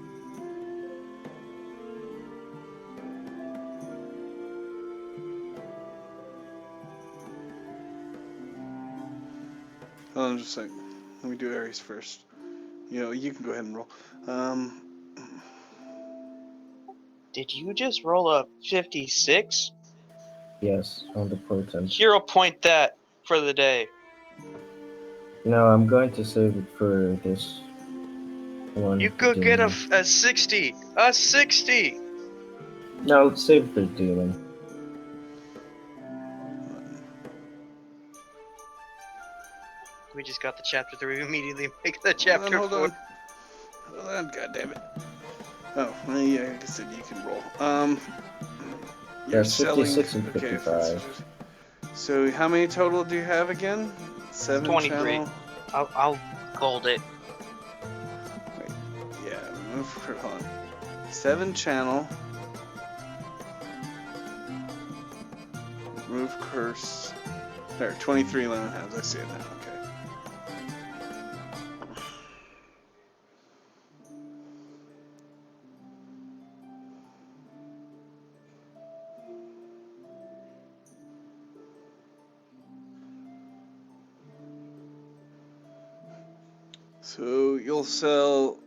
Hold on just a sec. Let me do Aries first. You can go ahead and roll. Did you just roll a 56? Yes, on the potent. Hero point that for the day. No, I'm going to save it for this one. You for could get demon. a 60. A 60! No, let's save it for demon. We just got the chapter 3. We immediately make the chapter 4. Hold on. God damn it. Oh, well, yeah, like I said, you can roll. You're That's selling. 56 and Okay, 55. so how many total do you have again? 7 23. channel. I'll gold it. Wait, yeah, hold on. 7 channel. Remove curse. There, 23 lemon hands. I see it now. Okay. So you'll sell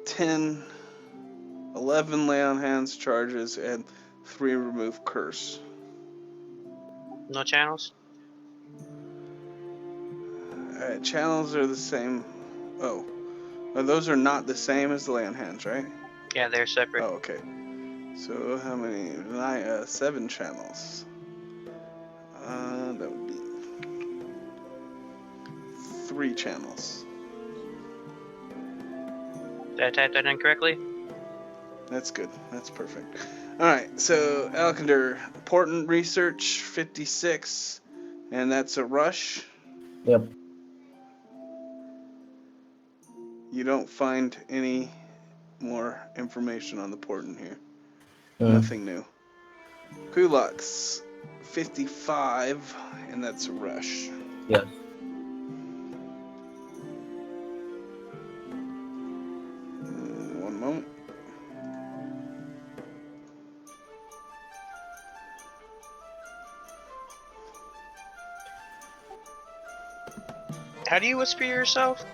10, 11 lay on hands charges, and 3 remove curse. No channels? Channels are the same. Oh, those are not the same as the lay on hands, right? Yeah, they're separate. Oh, okay. So how many? 7 channels. That would be 3 channels. Did I type that in correctly? That's good. That's perfect. Alright, so Alkindar, important research 56, and that's a rush. Yep. You don't find any more information on the portent here. Mm. Nothing new. Kulaks, 55, and that's a rush. Yes. One moment. How do you whisper yourself?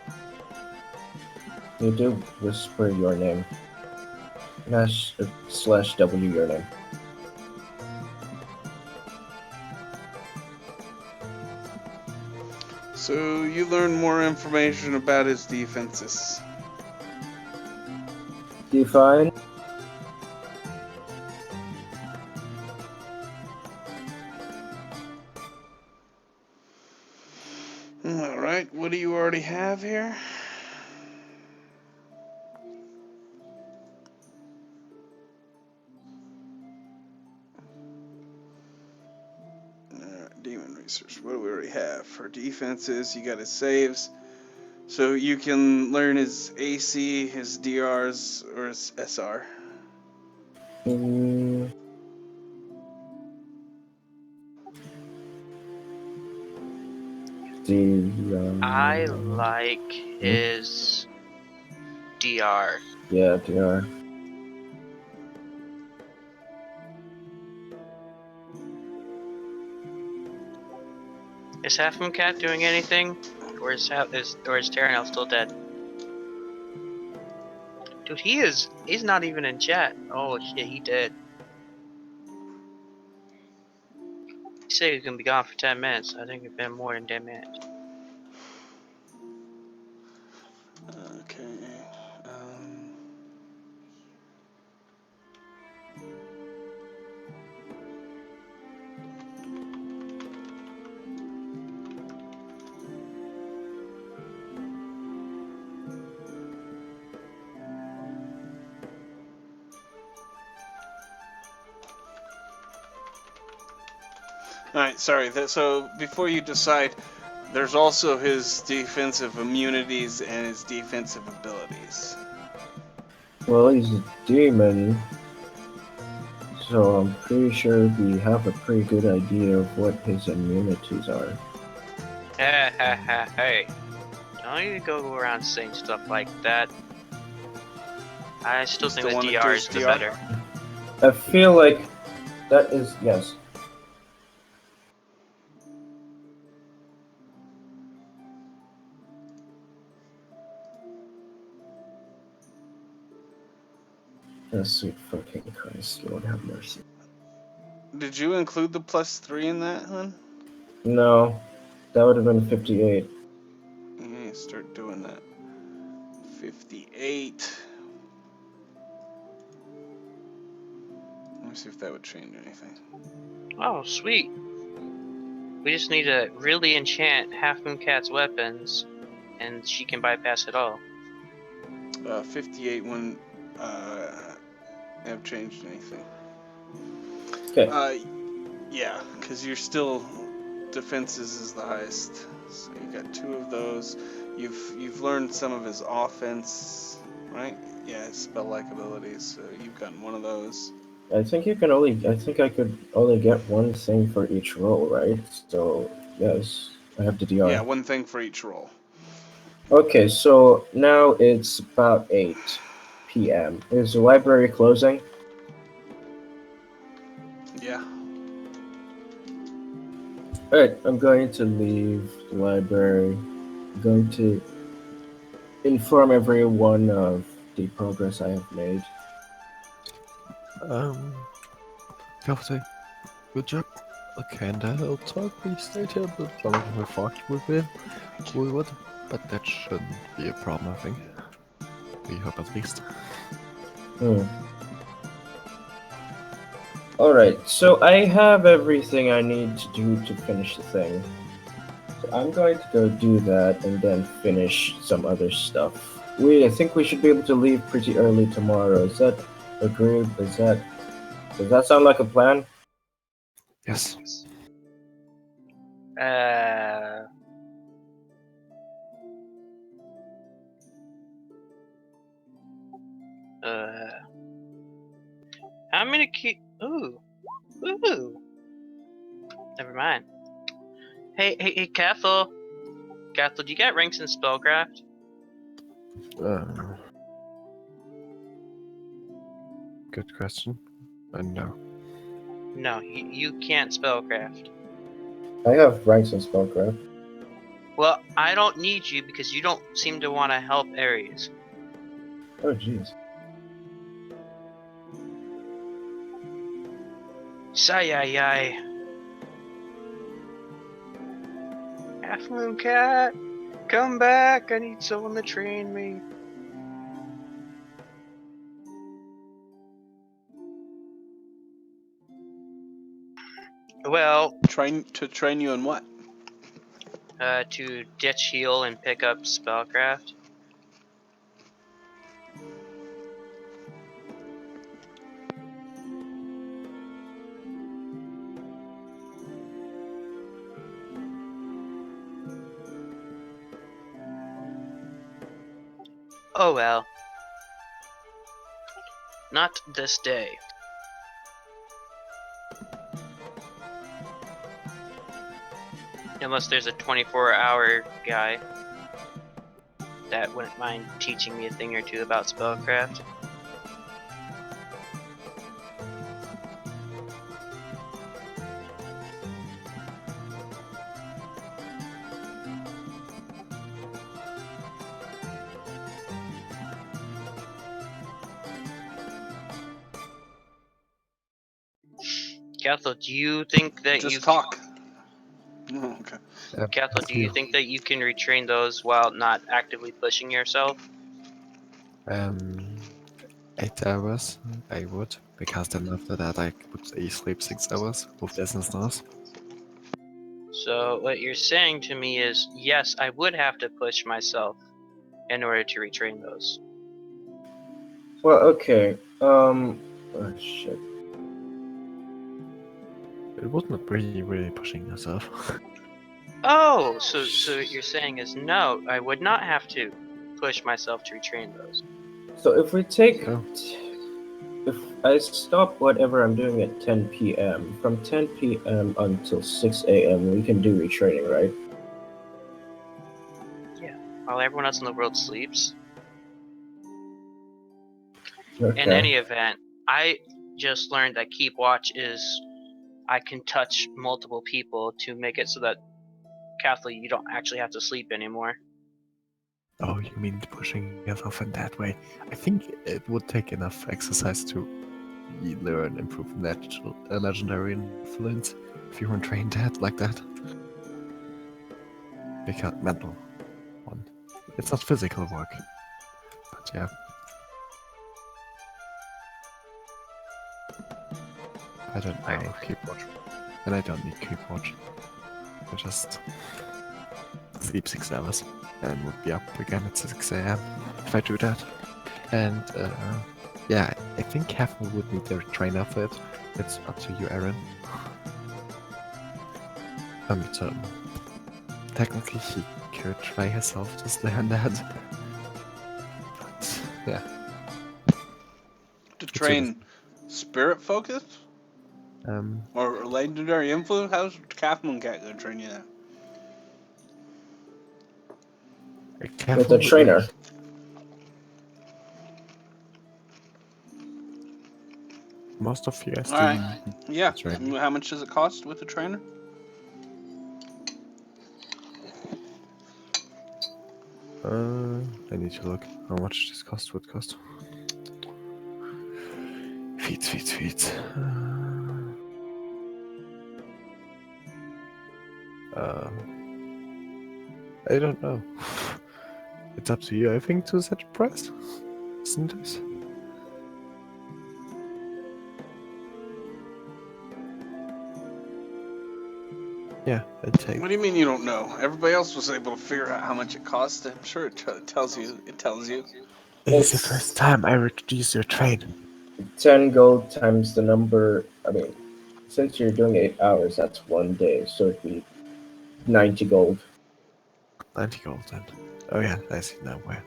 You do whisper your name. Slash W your name. So you learn more information about his defenses. Define. Alright, what do you already have here? Demon research. What do we already have? For defenses, you got his saves. So you can learn his AC, his DRs, or his SR. Mm. I like his DR. Yeah, DR. Is Half Moon Cat doing anything? Or is Terranel still dead? Dude, he's not even in chat. Oh shit, he dead. He said he's gonna be gone for 10 minutes. I think it's been more than 10 minutes. Okay. Alright, sorry. So before you decide, there's also his defensive immunities and his defensive abilities. Well, he's a demon, so I'm pretty sure we have a pretty good idea of what his immunities are. Hey. Don't you go around saying stuff like that. I still You think still the wanna do DR his is the DR? better. I feel like that is yes. Oh, sweet fucking Christ, Lord have mercy. Did you include the +3 in that, hun? No, that would have been 58. Yeah, start doing that. 58. Let me see if that would change anything. Oh, sweet. We just need to really enchant Half Moon Cat's weapons, and she can bypass it all. 58 wouldn't have changed anything. Okay. Yeah, because you're still defenses is the highest. So you got 2 of those. You've learned some of his offense, right? Yeah, his spell-like abilities. So you've gotten one of those. I think I could only get one thing for each roll, right? So yes, I have the DR. Yeah, one thing for each roll. Okay, so now it's about 8 p.m. Is the library closing? Yeah. Alright, I'm going to leave the library. I'm going to inform everyone of the progress I have made. Kafte, good job. Okay, and I'll talk please later, but longer we thought we would, but that shouldn't be a problem, I think. We hope at least. Alright, so I have everything I need to do to finish the thing. So I'm going to go do that and then finish some other stuff. I think we should be able to leave pretty early tomorrow. Is that agreed? Does that sound like a plan? Yes. How many Ooh. Never mind. Hey, Cathal. Cathal, do you get ranks in spellcraft? Good question. No. No, you can't spellcraft. I have ranks in spellcraft. Well, I don't need you because you don't seem to want to help Ares. Oh, jeez. Sayayay. Half Moon Cat, come back! I need someone to train me. Well, Train you in what? to ditch heal and pick up spellcraft. Oh well. Not this day. Unless there's a 24-hour guy that wouldn't mind teaching me a thing or two about spellcraft. Cathal, do you think that Just talk. Oh, okay. Cathal, do you think that you can retrain those while not actively pushing yourself? 8 hours, I would, because then after that I would sleep 6 hours with this instance. So what you're saying to me is, yes, I would have to push myself in order to retrain those. Well, okay. Oh, shit. It wasn't really pushing yourself. Oh, so what you're saying is no, I would not have to push myself to retrain those. So if we take, Oh. if I stop whatever I'm doing at 10 p.m., from 10 p.m. until 6 a.m., we can do retraining, right? While everyone else in the world sleeps. Okay. In any event, I just learned that keep watch is I can touch multiple people to make it so that Kathleen, you don't actually have to sleep anymore. Oh, you mean pushing yourself in that way? I think it would take enough exercise to learn, improve legendary influence if you weren't trained that like that. Because mental one. It's not physical work. But yeah. I don't know. Keep watch. And I don't need keep watch. I just sleep 6 hours and would be up again at 6 a.m. if I do that. And yeah, I think Kevin would need a trainer for it. It's up to you, Aaron. So technically he could try himself to learn that. But yeah. To train spirit focus? Or legendary influence? How's Captain Cat gonna train you that? With a trainer. Most of you guys do. Alright. Yeah. Train. How much does it cost with a trainer? I need to look how much this would cost. Feet. I don't know. It's up to you, I think, to set a price. Isn't it? Yeah, I'd take. What do you mean you don't know? Everybody else was able to figure out how much it cost. I'm sure it tells you. It tells you. It's the first time I reduce your train. 10 gold times the number. I mean, since you're doing 8 hours, that's 1 day, so it'd be 90 gold. 90 gold then. Oh yeah, I see now where.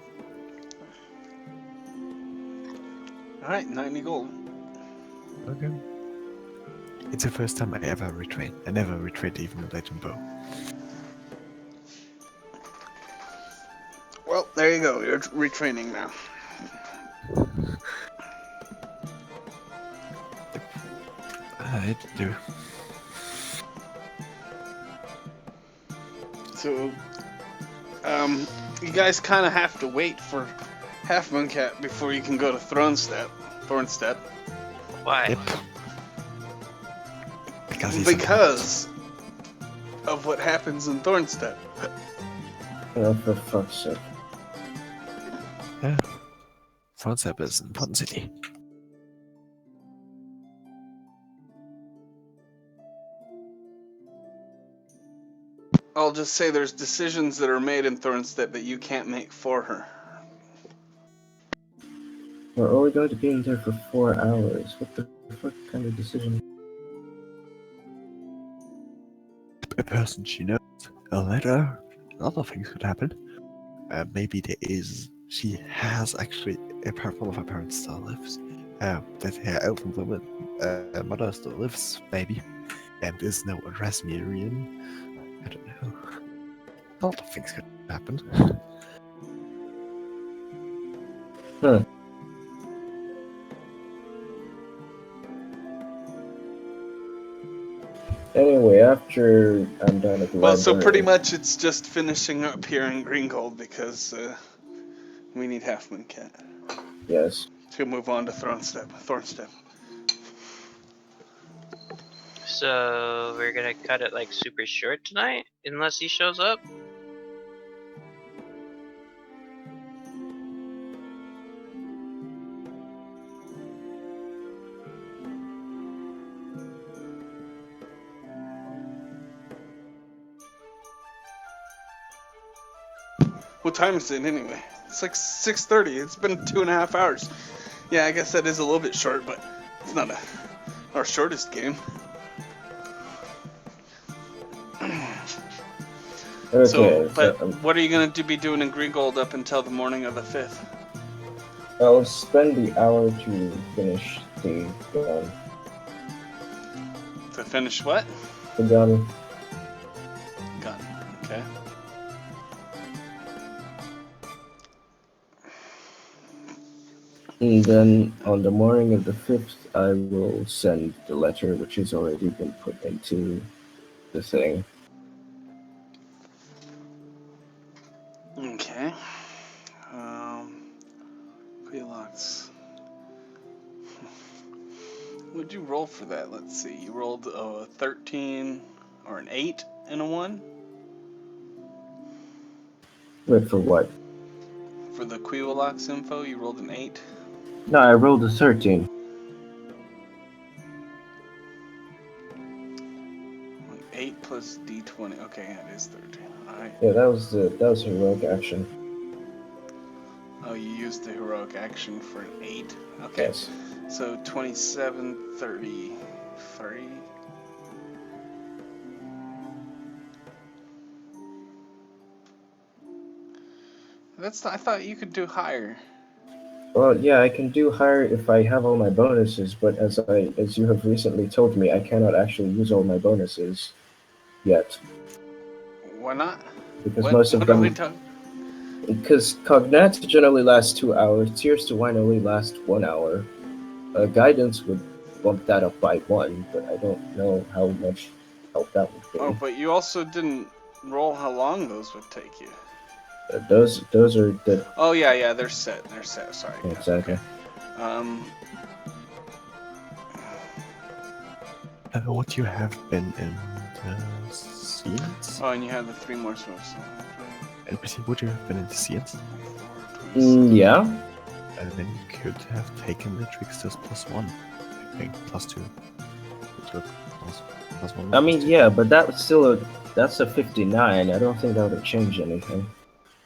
Alright, 90 gold. Okay. It's the first time I ever retrain. I never retrained even a legend bow. Well, there you go. You're retraining now. I do. So, you guys kind of have to wait for Half Moon Cat before you can go to Thornstead. Why? Yep. Because of what happens in Thornstead. Oh, for fuck's sake. Yeah. Thornstead is an important city. I'll just say there's decisions that are made in Thornstead that you can't make for her. We're only going to be in there for 4 hours. What the fuck kind of decision? A person she knows, a letter, a lot of things could happen. Maybe she has actually, apart from one of her parents still lives, that her elven woman, mother still lives, maybe, and is no Rasmirian. I don't know. A lot of things could happen. Anyway, after I'm done at the Well, so library- pretty much it's just finishing up here in Greengold because we need Half Moon Cat Yes. to move on to Thornstead. So we're gonna cut it like super short tonight, unless he shows up. What time is it anyway? It's like 6:30. It's been 2.5 hours. Yeah, I guess that is a little bit short, but it's not our shortest game. Okay, So, but what are you going to be doing in Greengold up until the morning of the 5th? I'll spend the hour to finish the gun. To finish what? The gun. Gun. Okay. And then on the morning of the 5th, I will send the letter, which has already been put into the thing. Okay. Prelox. What'd you roll for that? Let's see. You rolled a 13 or an 8 and a 1 Wait, for what? for the Quilox info. You rolled an 8. No, I rolled a 13. 8 plus D20. Okay, yeah, it is 13. All right. Yeah, that was heroic action. Oh, you used the heroic action for an 8. Okay. Yes. So 27, 33. That's not, I thought you could do higher. Well, yeah, I can do higher if I have all my bonuses, but as you have recently told me, I cannot actually use all my bonuses yet. Why not? Because most of what are we them... talking? Because Cognats generally last 2 hours, Tears to Wine only last 1 hour. Guidance would bump that up by 1, but I don't know how much help that would be. Oh, but you also didn't roll how long those would take you. Those are the... Oh, yeah, they're set. Sorry. Exactly. Okay. Would you have been in the scenes? Oh, and you have the 3 more swims. NPC, would you have been in the scenes? Yeah. And then you could have taken the Tricksters +1, I think, +2. It took +1. I mean, yeah, but that's a 59. I don't think that would have changed anything.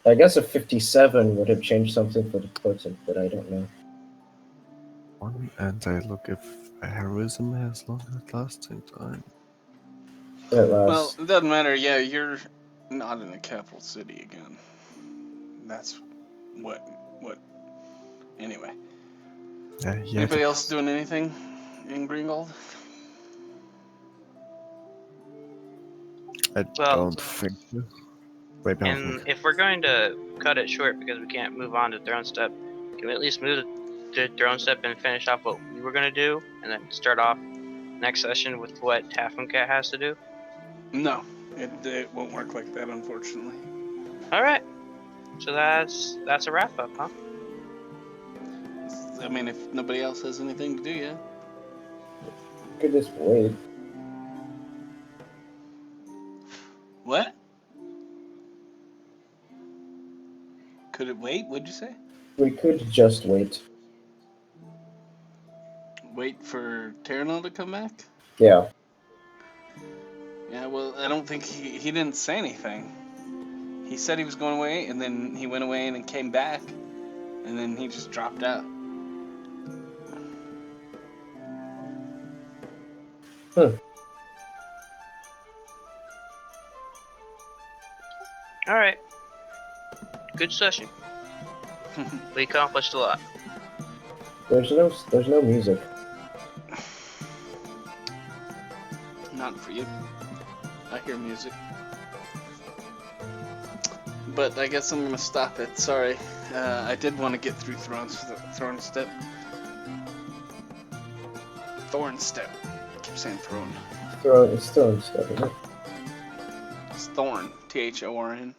I guess a 57 would have changed something for the potent, but I don't know. And I look if heroism has longer lasting time. Well, it doesn't matter. Yeah, you're not in the capital city again. That's what. Anyway. Yeah, Anybody else doing anything in Greengold? I don't think so. Wait, And if we're going to cut it short because we can't move on to Throne Step, can we at least move to Throne Step and finish off what we were going to do, and then start off next session with what Cat has to do? No, it won't work like that, unfortunately. All right. So that's a wrap up, huh? I mean, if nobody else has anything to do, yeah. Could just wait. What? Could it wait? What'd you say? We could just wait. Wait for Terranol to come back? Yeah. Yeah, well, I don't think he didn't say anything. He said he was going away, and then he went away and then came back, and then he just dropped out. All right. Good session. We accomplished a lot. There's no music. Not for you. I hear music. But I guess I'm gonna stop it. Sorry. I did want to get through Thorn Step. Thorn Step. I keep saying Throne. It's Throne Step, isn't it? It's Thorn. Thorn.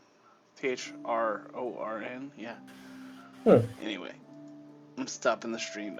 Thorn. Yeah. Hmm. Anyway, I'm stopping the stream.